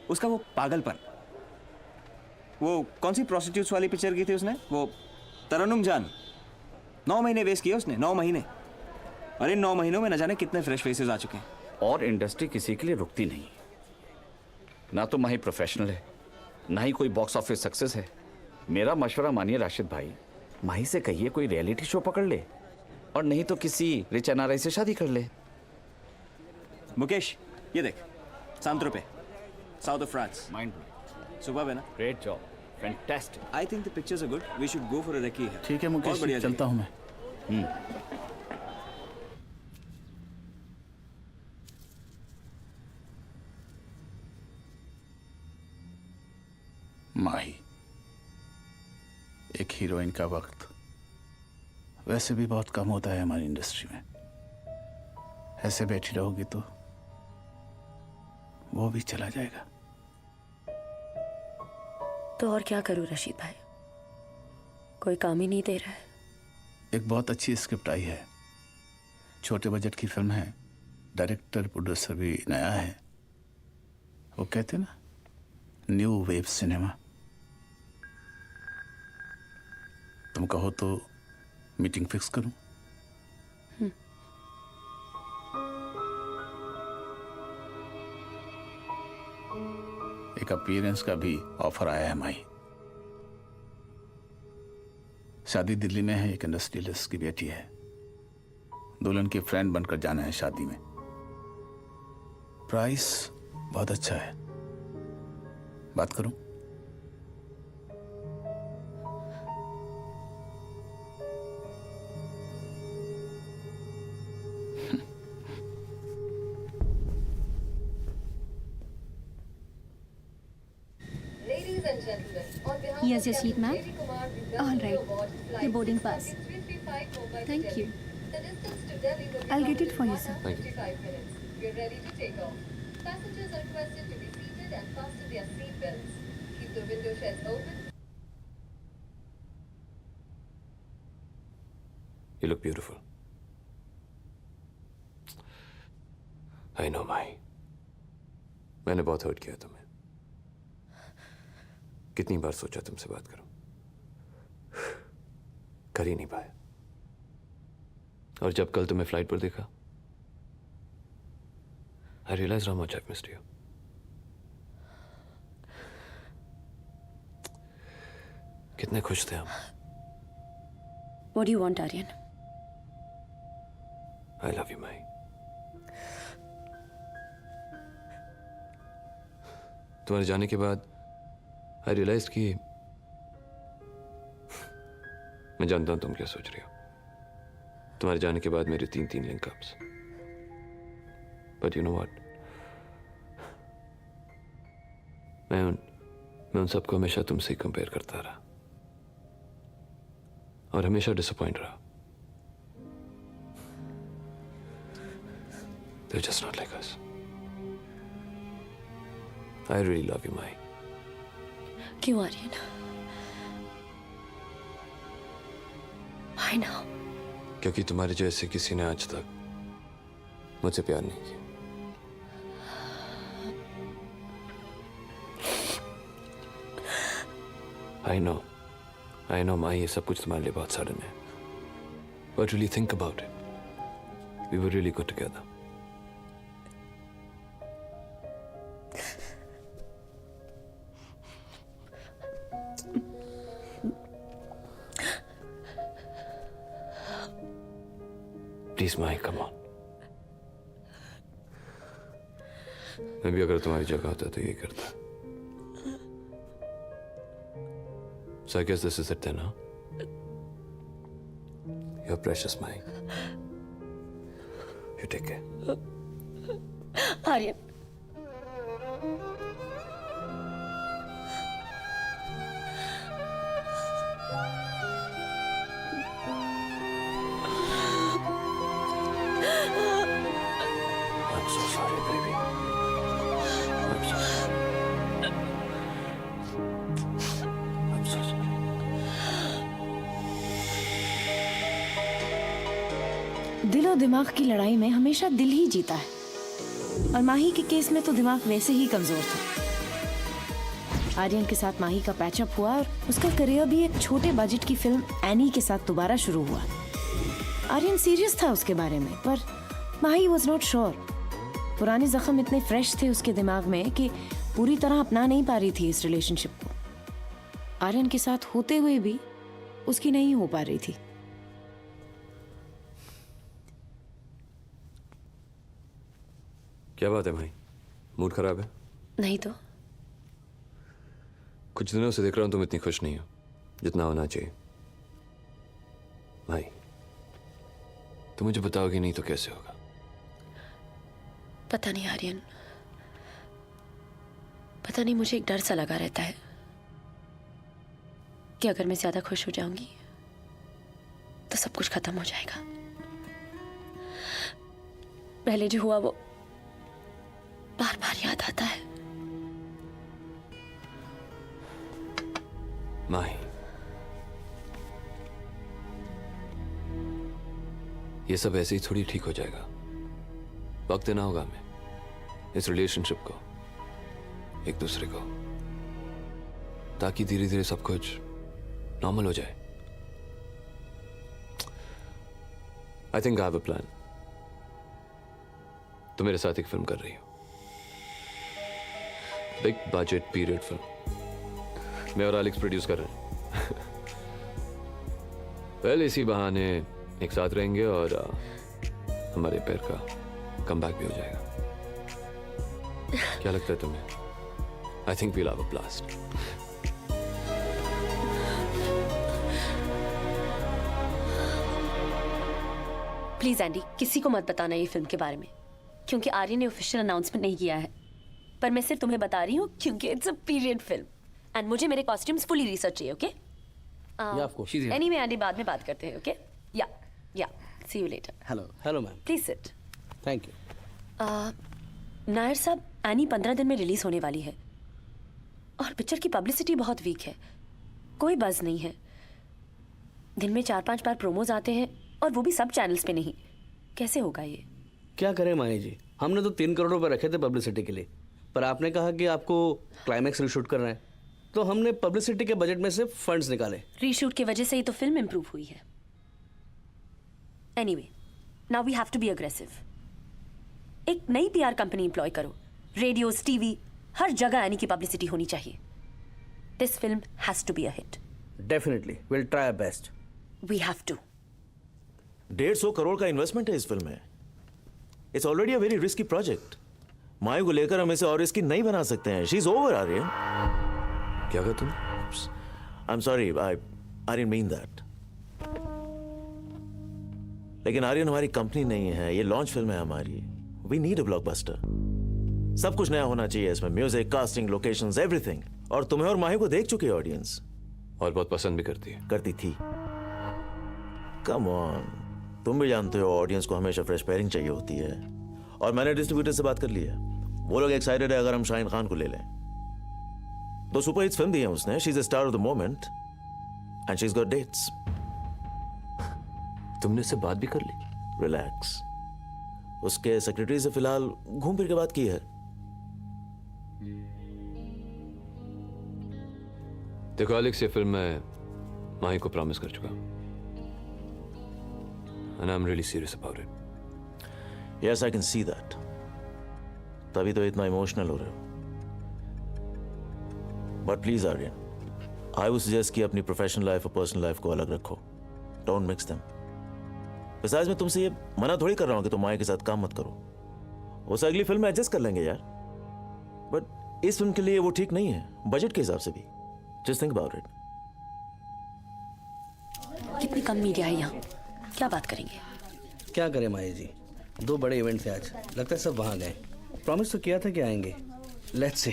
उसका वो पागलपन। वो कौन सी प्रोस्टिट्यूट्स वाली पिक्चर की थी उसने, वो तरन्नुम जान। 9 महीने वेस्ट किए उसने, 9 महीने। और इन 9 महीनों में न जाने कितने फ्रेश फेसेस आ चुके हैं। और इंडस्ट्री किसी के लिए रुकती नहीं। ना तो माही प्रोफेशनल है, ना ही कोई बॉक्स ऑफिस सक्सेस है। मेरा मशवरा मानिए राशिद भाई, माही से कहिए कोई रियलिटी शो पकड़ ले, और नहीं तो किसी रिच एनआरआई से शादी कर ले। मुकेश, ये देख, सांत्रो पे, साउथ ऑफ फ्रांस। माइंड सुबह है ना? Great job, fantastic. I think the pictures are good, we should go for a recce है। ठीक है मुकेश जी, चलता हूँ मैं। माही, एक हीरोइन का वक्त वैसे भी बहुत कम होता है हमारी इंडस्ट्री में। ऐसे बैठी रहोगी तो वो भी चला जाएगा। तो और क्या करूं रशीद भाई, कोई काम ही नहीं दे रहा है। एक बहुत अच्छी स्क्रिप्ट आई है, छोटे बजट की फिल्म है, डायरेक्टर प्रोड्यूसर भी नया है। वो कहते ना, न्यू वेव सिनेमा। तुम कहो तो मीटिंग फिक्स करूं? एक अपीयरेंस का भी ऑफर आया है माही। शादी दिल्ली में है, एक इंडस्ट्रियलिस्ट की बेटी है। दुल्हन की फ्रेंड बनकर जाना है शादी में। प्राइस बहुत अच्छा है, बात करूं? Here's your seat, ma'am. All right. Your boarding pass. Thank you. I'll get it for you, sir. Thank you. We're ready to take off. Passengers are requested to be seated and fasten their seat belts. Keep the window shades open. You look beautiful. I know Mahi, मैंने बहुत hurt किया तुम्हें। कितनी बार सोचा तुमसे बात करूं, कर ही नहीं पाया। और जब कल तुम्हें फ्लाइट पर देखा, I realise how much I missed you. कितने खुश थे हम। What do you want, Aryan? I love you Mahi. तुम्हारे जाने के बाद आई रियलाइज कि मैं जानता हूं तुम क्या सोच रही हो। तुम्हारे जाने के बाद मेरे 3 link-ups, but you know what, मैं उन सबको हमेशा तुमसे ही कंपेयर करता रहा और हमेशा डिसअपॉइंट रहा। They're just not like us. I really love you, Mai. क्यों आर्यन? I know. क्योंकि तुम्हारे जैसे किसी ने आज तक मुझसे प्यार नहीं किया। I know, Mai, ये सब कुछ तुम्हारे लिए बहुत सडन है। But really think about it. We were really good together. Please, Mai, come on. मैं भी अगर तुम्हारी जगह होता तो ये करता। So I guess this is it then, huh? You're precious, Mai. You take care. Aryan, I'm so sorry, baby. I'm so sorry. I'm so sorry. दिल और दिमाग की लड़ाई में हमेशा दिल ही जीता है, और माही के केस में तो दिमाग वैसे ही कमजोर था। आर्यन के साथ माही का पैचअप हुआ और उसका करियर भी एक छोटे बजट की फिल्म एनी के साथ दोबारा शुरू हुआ। आर्यन सीरियस था उसके बारे में, पर माही वॉज नॉट श्योर। पुराने जख्म इतने फ्रेश थे उसके दिमाग में कि पूरी तरह अपना नहीं पा रही थी इस रिलेशनशिप को। आर्यन के साथ होते हुए भी उसकी नहीं हो पा रही थी। क्या बात है भाई, मूड खराब है? नहीं तो। कुछ दिनों से देख रहा हूं तुम इतनी खुश नहीं हो जितना होना चाहिए। भाई तुम मुझे बताओगे नहीं तो कैसे होगा? पता नहीं आर्यन, पता नहीं, मुझे एक डर सा लगा रहता है कि अगर मैं ज्यादा खुश हो जाऊंगी तो सब कुछ खत्म हो जाएगा। पहले जो हुआ वो बार बार याद आता है। माही, ये सब ऐसे ही थोड़ी ठीक हो जाएगा। वक्त देना होगा हमें इस रिलेशनशिप को, एक दूसरे को, ताकि धीरे धीरे सब कुछ नॉर्मल हो जाए। I think I have a plan. तुम मेरे साथ एक फिल्म कर रही हो, बिग बजट पीरियड फिल्म। मैं और एलेक्स प्रोड्यूस कर रहे हैं। पहले इसी बहाने एक साथ रहेंगे और हमारे पैर का कमबैक भी हो जाएगा। क्या लगता है तुम्हें? I think we'll have a blast. Please Andy, किसी को मत बताना ये फिल्म के बारे में, क्योंकि आर्यन ने ऑफिशियल अनाउंसमेंट नहीं किया है। पर मैं सिर्फ तुम्हें बता रही हूँ क्योंकि it's a period film and मुझे मेरे कॉस्ट्यूम्स फुली रिसर्च चाहिए। ओके एनीवे एंडी, बाद में बात करते हैं। Okay yeah see you later. Hello ma'am. Please sit. Thank you. Nair साहब, एनी 15 दिन में रिलीज होने वाली है और पिक्चर की पब्लिसिटी बहुत वीक है, कोई बज़ नहीं है। दिन में 4-5 बार प्रोमोज आते हैं और वो भी सब चैनल्स पे नहीं। कैसे होगा ये? क्या करें माही जी, हमने तो 3 करोड़ रुपए रखे थे पब्लिसिटी के लिए, पर आपने कहा कि आपको क्लाइमैक्स रीशूट करना है, तो हमने पब्लिसिटी के बजट में से फंड्स निकाले। रीशूट की वजह से ही तो फिल्म इंप्रूव हुई है। Anyway, now we have to be aggressive. एक नई पीआर कंपनी इंप्लॉय करो, रेडियोस, टीवी, हर जगह यानी की पब्लिसिटी होनी चाहिए। This film has to be a hit. Definitely, will try our best. We have to. 150 crore का इन्वेस्टमेंट है इस फिल्म में। It's already a very risky project. मायू को लेकर हम इसे और रिस्की नहीं बना सकते हैं। She is over Aryan. क्या कहा तुम? I am sorry, I didn't mean that. लेकिन आर्यन हमारी कंपनी नहीं है, ये लॉन्च फिल्म है हमारी। We need a blockbuster. सब कुछ नया होना चाहिए इसमें, म्यूजिक, कास्टिंग, लोकेशंस, एवरीथिंग। और तुम्हें और माही को देख चुकी है ऑडियंस, और बहुत पसंद भी करती थी। कम ऑन, तुम भी जानते हो ऑडियंस को हमेशा फ्रेश पेयरिंग चाहिए होती है। और मैंने डिस्ट्रीब्यूटर से बात कर ली है, वो लोग एक्साइटेड है अगर हम शाहीन खान को ले लें। 2 सुपरहिट फिल्म दी है उसने। She is the star of the moment and she is got dates. तुमने इससे बात भी कर ली? रिलैक्स, उसके सेक्रेटरी से फिलहाल घूम फिर के बात की है। देखो एलेक्स, ये फिल्म मैं माही को प्रॉमिस कर चुका and I'm really serious about it. Yes, I can see that. तभी तो इतना इमोशनल हो रहे हो। But please Aryan, I would suggest कि अपनी प्रोफेशनल लाइफ और पर्सनल लाइफ को अलग रखो। Don't mix them. Besides, मैं तुमसे ये मना थोड़ी कर रहा हूँ कि तुम माही के साथ काम मत करो। उसे अगली फिल्म में एडजस्ट कर लेंगे यार। बट इस फिल्म के लिए वो ठीक नहीं है, बजट के हिसाब से भी। Just think about it. कितनी कम मीडिया है यहाँ, क्या बात करेंगे? क्या करें माही जी, 2 बड़े इवेंट थे आज, लगता है सब वहां गए। प्रॉमिस तो किया था कि आएंगे। Let's see.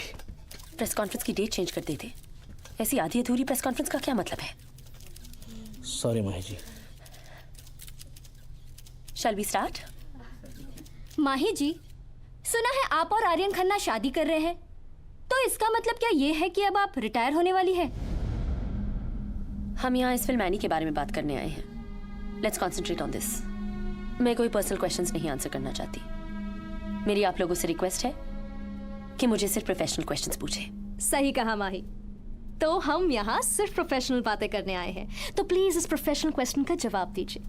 प्रेस कॉन्फ्रेंस की डेट चेंज कर देते। ऐसी आधी अधूरी प्रेस कॉन्फ्रेंस का क्या मतलब है? Sorry Mahi ji. Shall we start? Mahi ji, सुना है आप और आर्यन खन्ना शादी कर रहे हैं, तो इसका मतलब क्या ये है कि अब आप रिटायर होने वाली है? हम यहाँ इस फिल्म एनी के बारे में बात करने आए हैं। Let's concentrate on this. मैं कोई पर्सनल क्वेश्चंस नहीं आंसर करना चाहती। मेरी आप लोगों से रिक्वेस्ट है कि मुझे सिर्फ प्रोफेशनल क्वेश्चंस पूछे। सही कहा माही। तो हम यहाँ सिर्फ प्रोफेशनल बातें करने आए हैं, तो प्लीज इस प्रोफेशनल क्वेश्चन का जवाब दीजिए।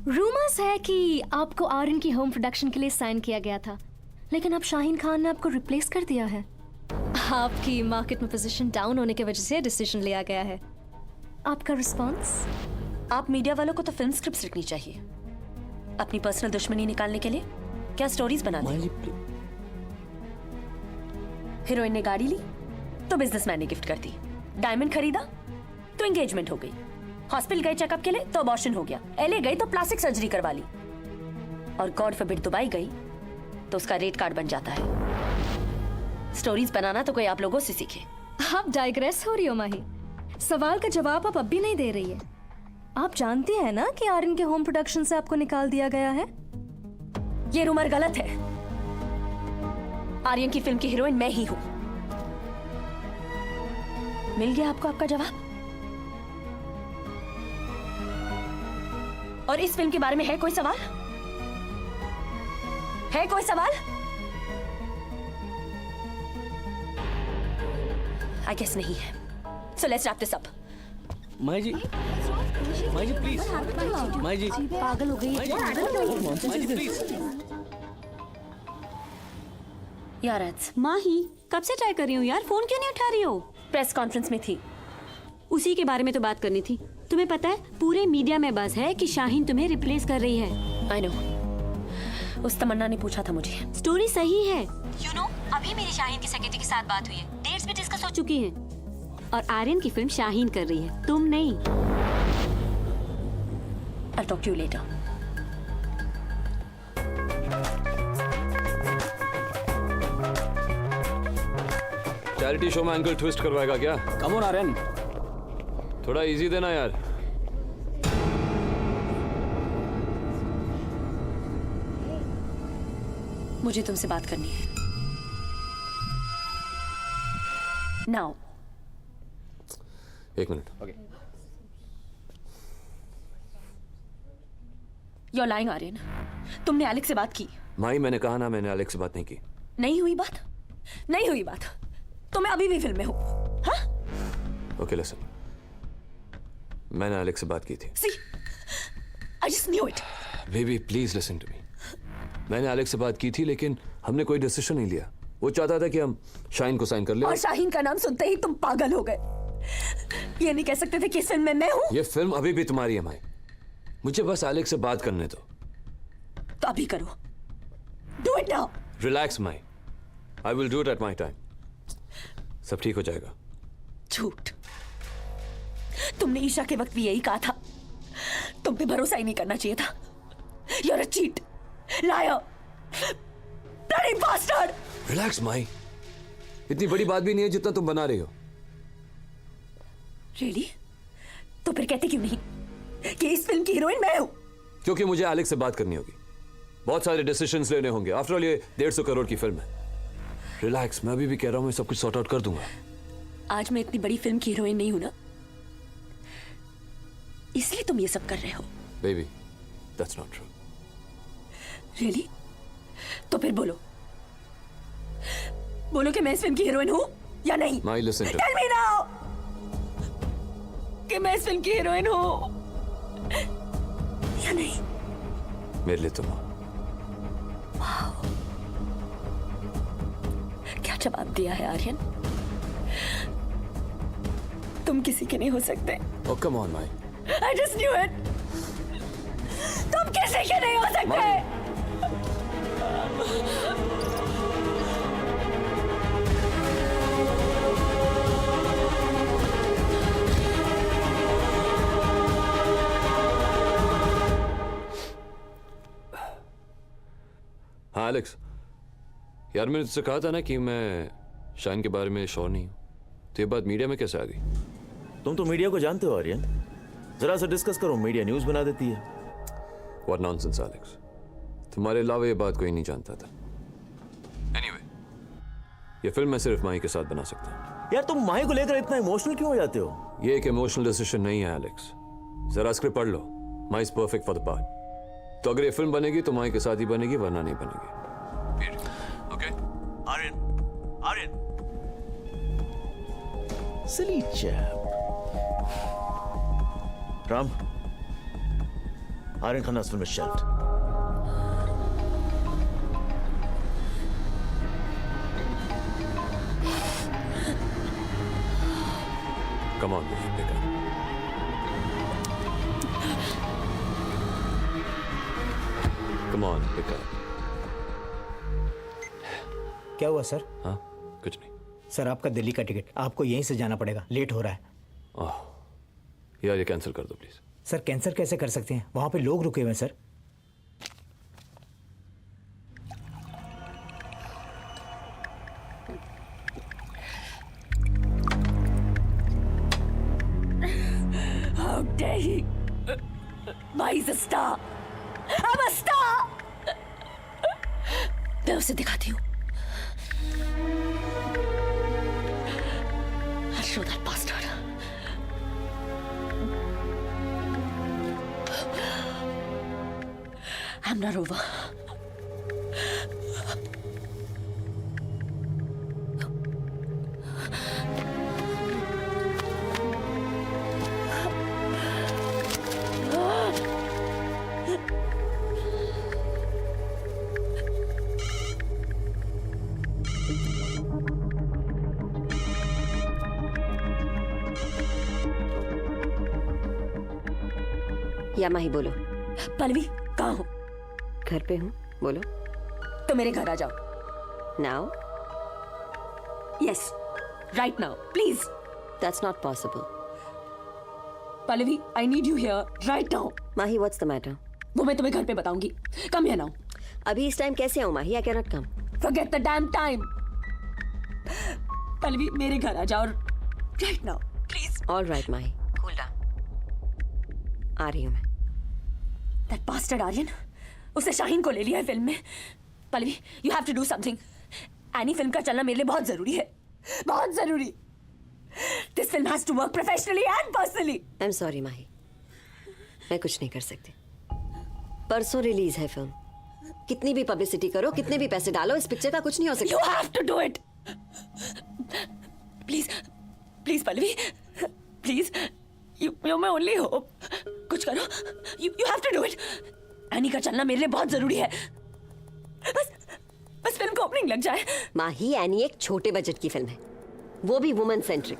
रूमर्स है कि आपको आर्यन की होम प्रोडक्शन के लिए साइन किया गया था, लेकिन अब शाहीन खान ने आपको रिप्लेस कर दिया है। आपकी मार्केट में पोजीशन डाउन होने की वजह से डिसीजन लिया गया है। आपका रिस्पॉन्स? आप मीडिया वालों को तो फिल्म स्क्रिप्ट्स लिखनी चाहिए, अपनी पर्सनल दुश्मनी निकालने के लिए क्या स्टोरीज बनानी। हीरोइन ने गाड़ी ली तो बिजनेसमैन ने गिफ्ट कर दी, डायमंड खरीदा तो एंगेजमेंट हो गई, हॉस्पिटल गए चेकअप के लिए तो अबॉर्शन हो गया, एलए गई तो प्लास्टिक सर्जरी करवा ली, और गॉड फॉरबिड दुबई गई तो उसका रेट कार्ड बन जाता है। स्टोरीज बनाना तो कोई आप लोगों से सीखे। आप डाइग्रेस हो रही हो माही। सवाल का जवाब आप अब भी नहीं दे रही है। आप जानती हैं ना कि आर्यन के होम प्रोडक्शन से आपको निकाल दिया गया है? ये रूमर गलत है। आर्यन की फिल्म की हीरोइन मैं ही हूं। मिल गया आपको आपका जवाब? और इस फिल्म के बारे में है कोई सवाल? है कोई सवाल? आई गेस नहीं है। So let's wrap this up. Mahi ji, Mahi ji please, Mahi ji पागल हो गई। माही जी प्लीज। यार माही, कब से ट्राई कर रही हूँ यार, फोन क्यों नहीं उठा रही हो? प्रेस कॉन्फ्रेंस में थी। उसी के बारे में तो बात करनी थी। तुम्हें पता है पूरे मीडिया में बस है कि शाहीन तुम्हें रिप्लेस कर रही है। आई नो, उस तमन्ना ने पूछा था मुझे। स्टोरी सही है। यू नो, अभी मेरी शाहीन की सेक्रेटरी के साथ बात हुई है, डेट्स भी डिस्कस हो चुकी हैं, और आर्यन की फिल्म शाहीन कर रही है, तुम नहीं। I'll talk to you later. Charity show में एंगल ट्विस्ट करवाएगा क्या? कम ऑन आर्यन, थोड़ा इजी देना यार। मुझे तुमसे बात करनी है। Now. एक मिनट। You're lying, Aryan. तुमने एलेक्स से बात की। माही, मैंने कहा ना, मैंने एलेक्स से बात नहीं की। नहीं हुई बात? नहीं हुई बात तो मैं अभी भी फिल्म में हूँ। हाँ? ओके लिसन, मैंने एलेक्स से बात की थी। See, I just knew it. Baby please listen to me. मैंने एलेक्स से बात की थी, लेकिन हमने कोई डिसीजन नहीं लिया। वो चाहता था कि हम शाहीन को साइन कर ले। और शाहीन का नाम सुनते ही तुम पागल हो गए। ये नहीं कह सकते थे कि इस फिल्म में मैं हूँ। ये फिल्म अभी भी तुम्हारी है माही, मुझे बस एलेक्स से बात करने दो। तो अभी करो। Do it now. Relax Mahi, I will do it at my time. सब ठीक हो जाएगा। झूठ। तुमने ईशा के वक्त भी यही कहा था। तुम पे भरोसा ही नहीं करना चाहिए था। You're a cheat, liar, bloody bastard. Relax Mahi, इतनी बड़ी बात भी नहीं है जितना तुम बना रही हो। Really? तो फिर कहते क्यों नहीं कि इस फिल्म की हीरोइन मैं हूं? क्योंकि मुझे एलेक्स से बात करनी होगी, बहुत सारे डिसीजंस लेने होंगे। आफ्टर ऑल ये 150 करोड़ की फिल्म है। रिलैक्स, मैं अभी भी कह रहा हूं, मैं सब कुछ सॉर्ट आउट कर दूंगा। आज मैं इतनी बड़ी फिल्म की हीरोइन नहीं हूं ना, इसलिए तुम ये सब कर रहे हो। Baby, that's not true. Really? तो फिर बोलो कि मैं इस फिल्म की हीरोइन हूं या नहीं? Mahi, listen to Tell me now कि मैं इस फिल्म की हीरोइन हूं या नहीं? मेरे लिए तुम हो। क्या जवाब दिया है आर्यन? तुम किसी के नहीं हो सकते। Oh, come on, Mahi. I just knew it. तुम किसी के नहीं हो सकते। हाँ एलेक्स, यार मैंने तुझसे कहा था ना कि मैं शाइन के बारे में श्योर नहीं हूँ, तो ये बात मीडिया में कैसे आ गई? तुम तो मीडिया को जानते हो आर्यन, जरा सा डिस्कस करो, मीडिया न्यूज बना देती है। What nonsense, एलेक्स, तुम्हारे अलावा ये बात कोई नहीं जानता था। Anyway, ये फिल्म मैं सिर्फ माही के साथ बना सकता हूँ। यार तुम माही को लेकर इतना इमोशनल क्यों हो जाते हो? ये एक इमोशनल डिसीजन नहीं है एलेक्स, जरा स्क्रिप्ट पढ़ लो। Mahi is perfect for the part. तो अगर ये फिल्म बनेगी तो माही के साथ ही बनेगी, वरना नहीं बनेगी। Okay? Aryan silly chap. Ram, Aryan Khanna's film is shelved. Come on, pick up. Come on, pick up. क्या हुआ सर? हाँ, कुछ नहीं। सर आपका दिल्ली का टिकट, आपको यहीं से जाना पड़ेगा, लेट हो रहा है। यार ये कैंसिल कर दो प्लीज। सर कैंसिल कैसे कर सकते हैं, वहां पे लोग रुके हुए हैं sir. How dare he? He's a star. I'm a star. मैं उसे दिखाती हूँ। I'll show that bastard. I'm not over. या माही बोलो। पल्लवी, कहाँ हो? घर पे हूँ, बोलो। तो मेरे घर आ जाओ। Now? Yes, right now, please. That's not possible. Pallavi, I need you here right now. Mahi, what's the matter? वो मैं तुम्हें घर पे बताऊंगी। Come here now. अभी इस टाइम कैसे आऊँ माही? I cannot come. Forget the damn time. Pallavi, मेरे घर आ जाओ right now, please. All right Mahi, cool down. आ रही हूँ मैं। That bastard आर्यन, उसने शाहीन को ले लिया है फिल्म में। Pallavi, you have to do something. Any film का चलना मेरे लिए बहुत जरूरी है, बहुत जरूरी। This film has to work professionally and personally. I'm sorry माही, मैं कुछ नहीं कर सकती। परसों रिलीज है फिल्म, कितनी भी पब्लिसिटी करो, कितने भी पैसे डालो, इस पिक्चर का कुछ नहीं हो सकता। You have to do it. Please, please Pallavi, please. You're my only hope. कुछ करो. You have to do it. Any का चलना मेरे लिए बहुत जरूरी है. बस फिल्म को ओपनिंग लग जाए. माही, एनी एक छोटे बजट की फिल्म है, वो भी वुमन सेंट्रिक।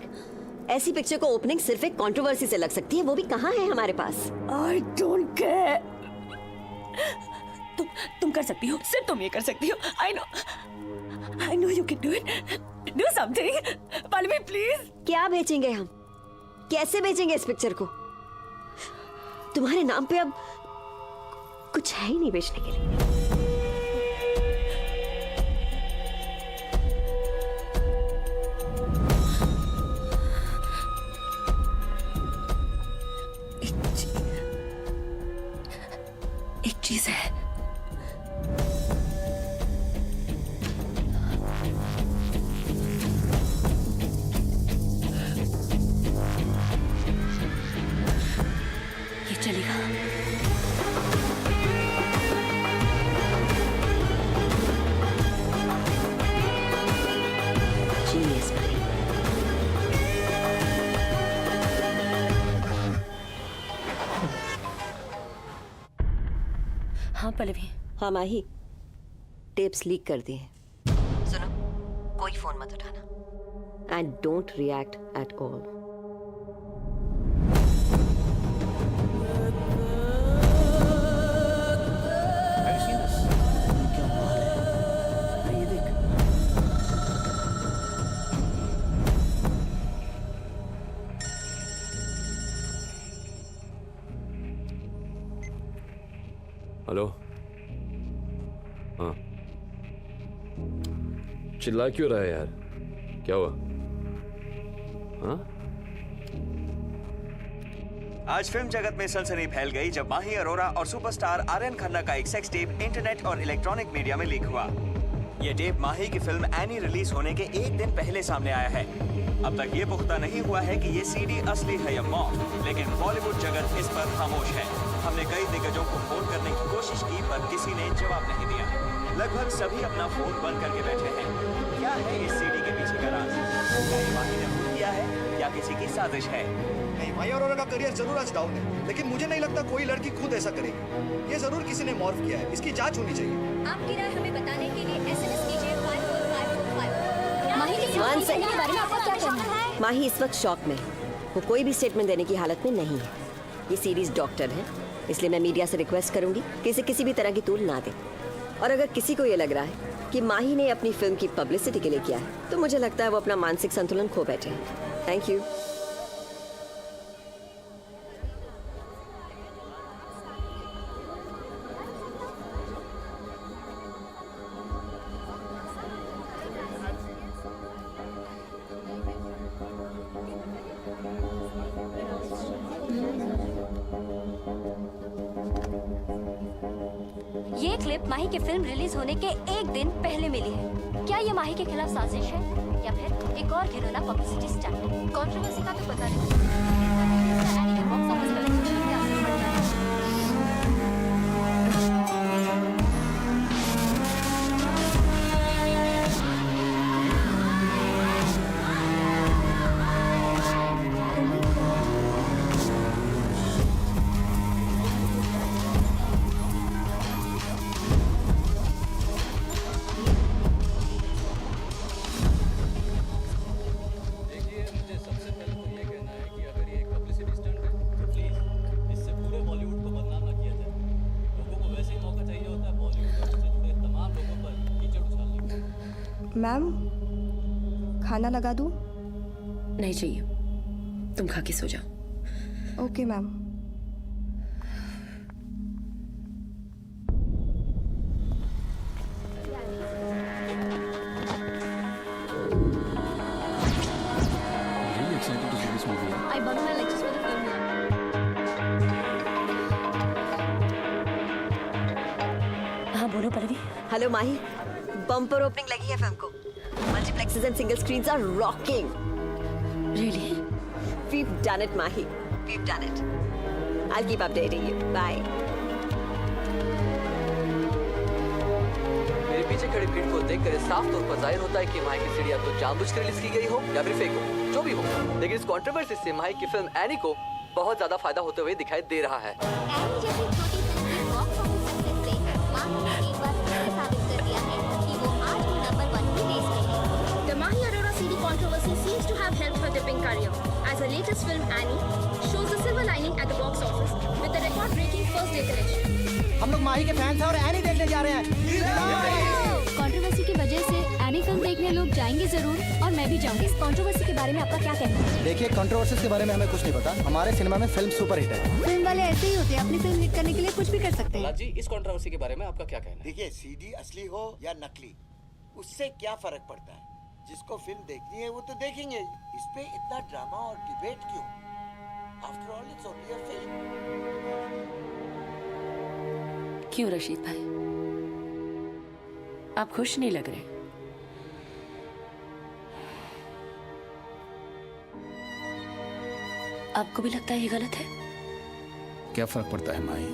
ऐसी पिक्चर को ओपनिंग सिर्फ एक कंट्रोवर्सी से लग सकती है, वो भी कहाँ है हमारे पास। I don't care. तुम कर सकती हो, सिर्फ तुम ये कर सकती हो। I know you can do it. Do something. Pallavi please. क्या बेचेंगे हम, कैसे बेचेंगे इस पिक्चर को? तुम्हारे नाम पे अब कुछ है ही नहीं बेचने के लिए। एक चीज है, ये चलेगा। Genius, Mahi. हाँ पल्लवी। हाँ माही, टेप्स लीक कर दिए। सुनो, कोई फोन मत उठाना and don't react at all. Hello. हाँ, चिल्ला क्यों रहा है यार? क्या हुआ? हाँ? आज फिल्म जगत में सनसनी फैल गई जब माही अरोरा और सुपरस्टार आर्यन खन्ना का एक सेक्स टेप इंटरनेट और इलेक्ट्रॉनिक मीडिया में लीक हुआ। ये टेप माही की फिल्म एनी रिलीज होने के एक दिन पहले सामने आया है। अब तक ये पुख्ता नहीं हुआ है कि ये सीडी असली है या मॉफ, लेकिन बॉलीवुड जगत इस पर खामोश है। हमने कई दिग्गजों को फोन करने की कोशिश की पर किसी ने जवाब नहीं दिया। लगभग सभी अपना फोन बंद करके बैठे हैं। क्या है इस सीडी के पीछे का राज? क्या ये माही ने खुद किया है या किसी की साजिश है? नहीं, माही अरोरा का करियर जरूर आज डाउन है, लेकिन मुझे नहीं लगता कोई लड़की खुद ऐसा करेगी। ये जरूर किसी ने मॉर्फ किया है, इसकी जांच होनी चाहिए। आपकी राय हमें बताने के लिए SMS कीजिए 54545। माही इस वक्त शॉक में है, वो कोई भी स्टेटमेंट देने की हालत में नहीं है। ये सीरीज डॉक्टर है, इसलिए मैं मीडिया से रिक्वेस्ट करूंगी कि इसे किसी भी तरह की तूल ना दे। और अगर किसी को ये लग रहा है कि माही ने अपनी फिल्म की पब्लिसिटी के लिए किया है, तो मुझे लगता है वो अपना मानसिक संतुलन खो बैठे हैं। Thank you. ये क्लिप माही की फिल्म रिलीज होने के एक दिन पहले मिली है। क्या ये माही के खिलाफ साजिश है या फिर एक और घिनौना पब्लिसिटी स्टंट? कंट्रोवर्सी का तो पता नहीं। एनी के बॉक्स ऑफिस कलेक्शन पे असर पड़ जाएगा। मैम, खाना लगा दूं? नहीं चाहिए, तुम खा के सो जाओ। Okay ma'am. I bought my lectures for the film. हाँ बोलो पल्लवी। हेलो माही, बम्पर ओपनिंग लगी है फिल्म को। Multiplexes and single screens are rocking. Really? We've done it, Mahi. We've done it. I'll keep updating you. Bye. खड़ी भीड़ को देखकर साफ तौर पर जाहिर होता है कि माही की सीढ़ी या तो जानबूझकर रिलीज की गई हो या फिर फेक हो, जो भी हो। लेकिन इस कंट्रोवर्सी से माही की फिल्म एनी को बहुत ज्यादा फायदा होते हुए दिखाई दे रहा है। एनी जैसी छोटी फिल्म की बॉक्स ऑफिस सक्सेस से माही ने एक बार फिर साबित कर दिया है कि वो आज भी नंबर 1 की रेस में है। The Mahi Arora CD controversy seems to have helped her dipping career, as her latest film Annie shows the silver lining at the box office with a record-breaking first day collection. हम लोग माही के fans हैं और any देखने जा रहे हैं। Controversy की वजह से एनी फिल्म देखने लोग जाएंगे जरूर, और मैं भी जाऊंगी। इस कंट्रोवर्सी के बारे में आपका क्या कहना है? देखिए, कंट्रोवर्सीज के बारे में हमें कुछ नहीं पता। हमारे सिनेमा में फिल्म सुपर हिट है। फिल्म वाले ऐसे ही होते हैं, अपनी फिल्म हिट करने के लिए कुछ भी कर सकते हैं। जी, इस कंट्रोवर्सी के बारे में आपका क्या कहना है? देखिए, सीडी असली हो या नकली, उससे क्या फर्क पड़ता है? जिसको फिल्म देखनी है वो तो देखेंगे। इस पे इतना ड्रामा और डिबेट क्यों? After all it's only a film. क्यों रशीद भाई, आप खुश नहीं लग रहे? आपको भी लगता है ये गलत है? क्या फर्क पड़ता है माही?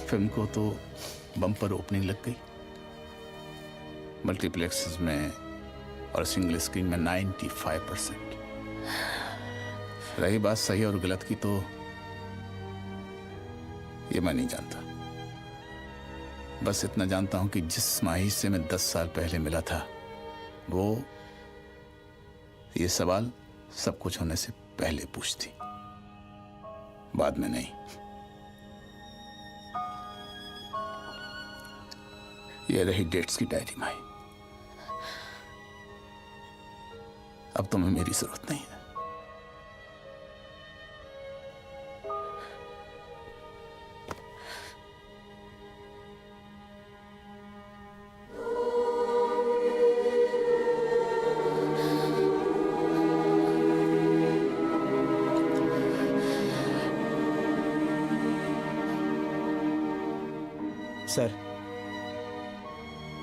फिल्म को तो बम्पर ओपनिंग लग गई। मल्टीप्लेक्सेस में और सिंगल स्क्रीन में 95%। रही बात सही और गलत की, तो ये मैं नहीं जानता। बस इतना जानता हूं कि जिस माही से मैं 10 साल पहले मिला था, वो ये सवाल सब कुछ होने से पहले पूछती, बाद में नहीं। ये रही डेट्स की डायरी माही। अब तुम्हें मेरी जरूरत नहीं है।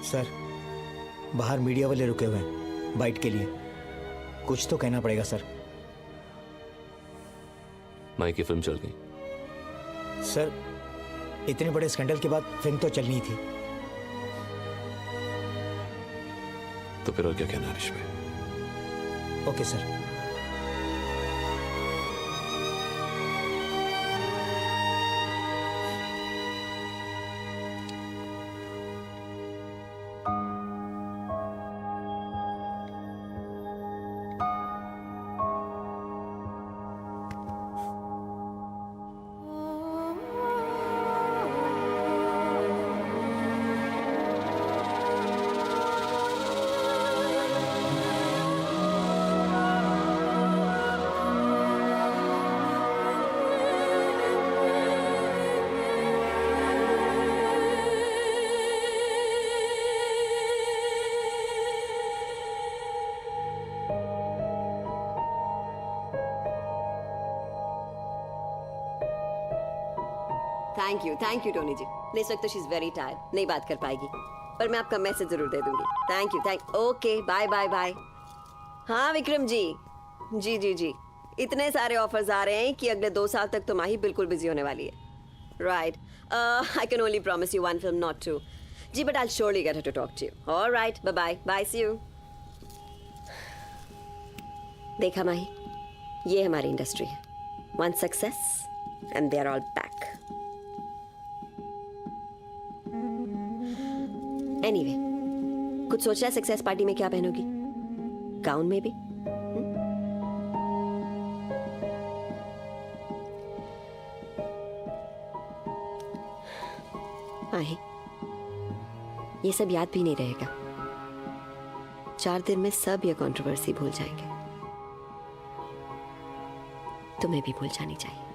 सर, बाहर मीडिया वाले रुके हुए हैं बाइट के लिए। कुछ तो कहना पड़ेगा सर। माई की फिल्म चल गई। सर, इतने बड़े स्कैंडल के बाद फिल्म तो चलनी थी। तो फिर और क्या कहना हरीश भाई? Okay sir. Thank you Tony ji. इस वक्त तो शी इज वेरी टायर्ड, नहीं बात कर पाएगी, पर मैं आपका मैसेज जरूर दे दूंगी। Thank okay, bye bye bye. हाँ विक्रम जी, जी इतने सारे ऑफर्स आ रहे हैं कि अगले 2 साल तक तो माही बिल्कुल बिजी होने वाली है। Right, I can only promise you 1 film, not 2 ji, but I will surely get her to talk to you. Alright, bye bye, see you. देखा माही, ये हमारी इंडस्ट्री है। One success and they are all back. Anyway, कुछ सोचा है success party में क्या पहनोगी? Gown में भी? माही, ये सब याद भी नहीं रहेगा। 4 दिन में सब ये कंट्रोवर्सी भूल जाएंगे। तुम्हें भी भूल जानी चाहिए।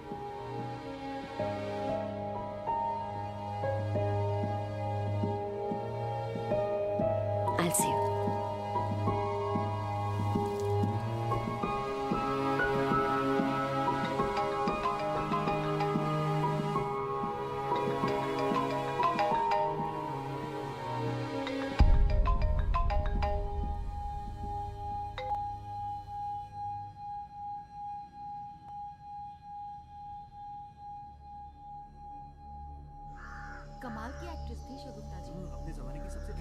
I'll see you. कमाल की एक्ट्रेस थी। अपने जमाने की सबसे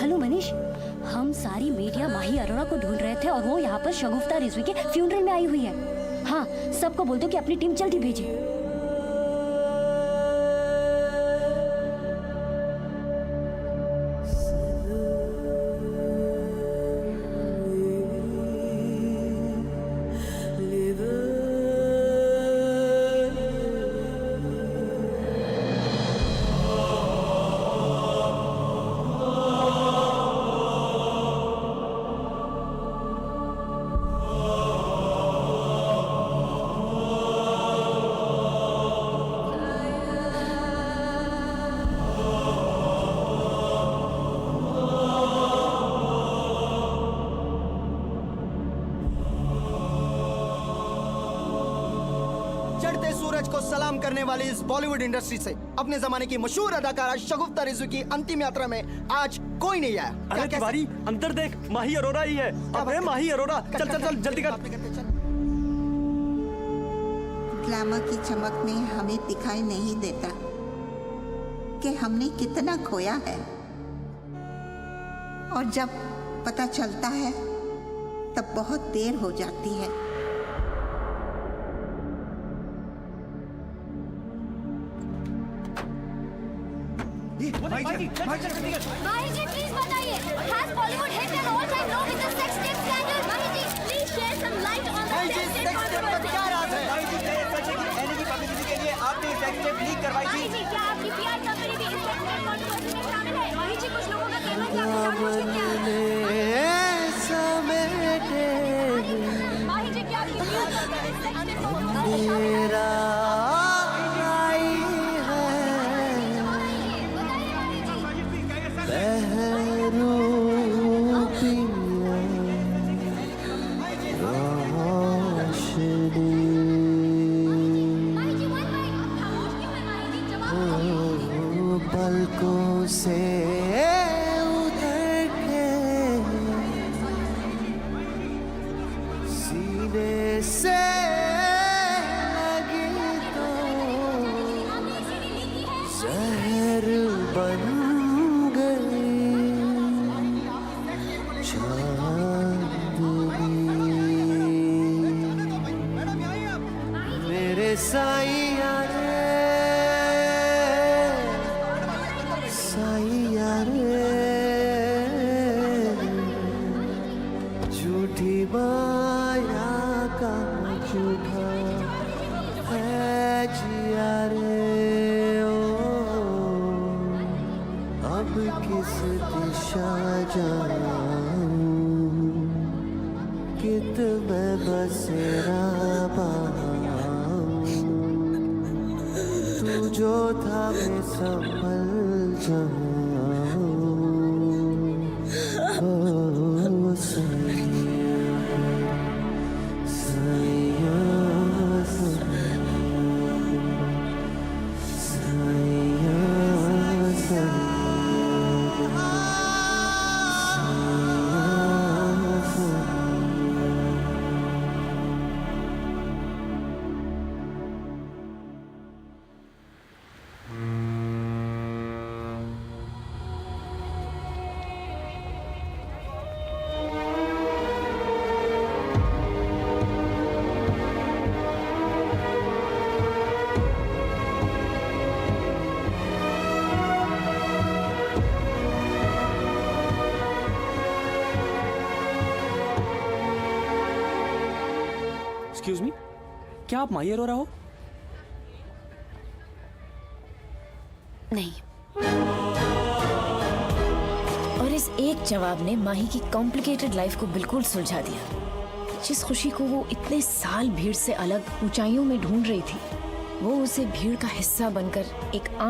हेलो मनीष, हम सारी मीडिया माही अरोड़ा को ढूंढ रहे थे और वो यहाँ पर शगुफ्ता रिजवी के फ्यूनरल में आई हुई है। हाँ, सबको बोल दो कि अपनी टीम जल्दी भेजे। चढ़ते सूरज को सलाम करने वाली इस बॉलीवुड इंडस्ट्री से अपने जमाने की मशहूर अदाकारा शगुफ्ता रिजवी की अंतिम यात्रा में आज कोई नहीं आया। अरे तिवारी, अंदर देख, माही अरोड़ा ही है। अबे माही अरोड़ा, चल चल चल जल्दी कर। ग्लैमर की चमक में हमें दिखाई नहीं देता कि हमने कितना खोया है, और जब पता चलता है तब बहुत देर हो जाती है। माही जी प्लीज बताइए, has Bollywood hit an all-time low with the sex tape scandal? Mahi ji please share some light on the sex tape controversy. क्या राज है? माही जी एनी की पब्लिसिटी के लिए आपने सेक्स टेप लीक करवाई थी। माही जी, क्या आपकी PR कंपनी भी इस sex tape controversy में शामिल है? माही जी, कुछ लोगों का कहना है कि आपने जानबूझ के किया है। माही जी, क्या आपकी PR कंपनी इस sex tape controversy में शामिल है? पलकों से उतर के सीने से लगी तो जहर बन गई चांदनी। मेरे साईया झूठी माया का झूठा है जिया रे ओ, अब किस दिशा जाऊं, कित मैं बसेरा पाऊं, तू जो था मैं संभल जाऊं। क्या आप माही अरोरा हो? नहीं। और इस एक जवाब ने माही की कॉम्प्लिकेटेड लाइफ को बिल्कुल सुलझा दिया। जिस खुशी को वो इतने साल भीड़ से अलग ऊंचाइयों में ढूंढ रही थी, वो उसे भीड़ का हिस्सा बनकर एक आम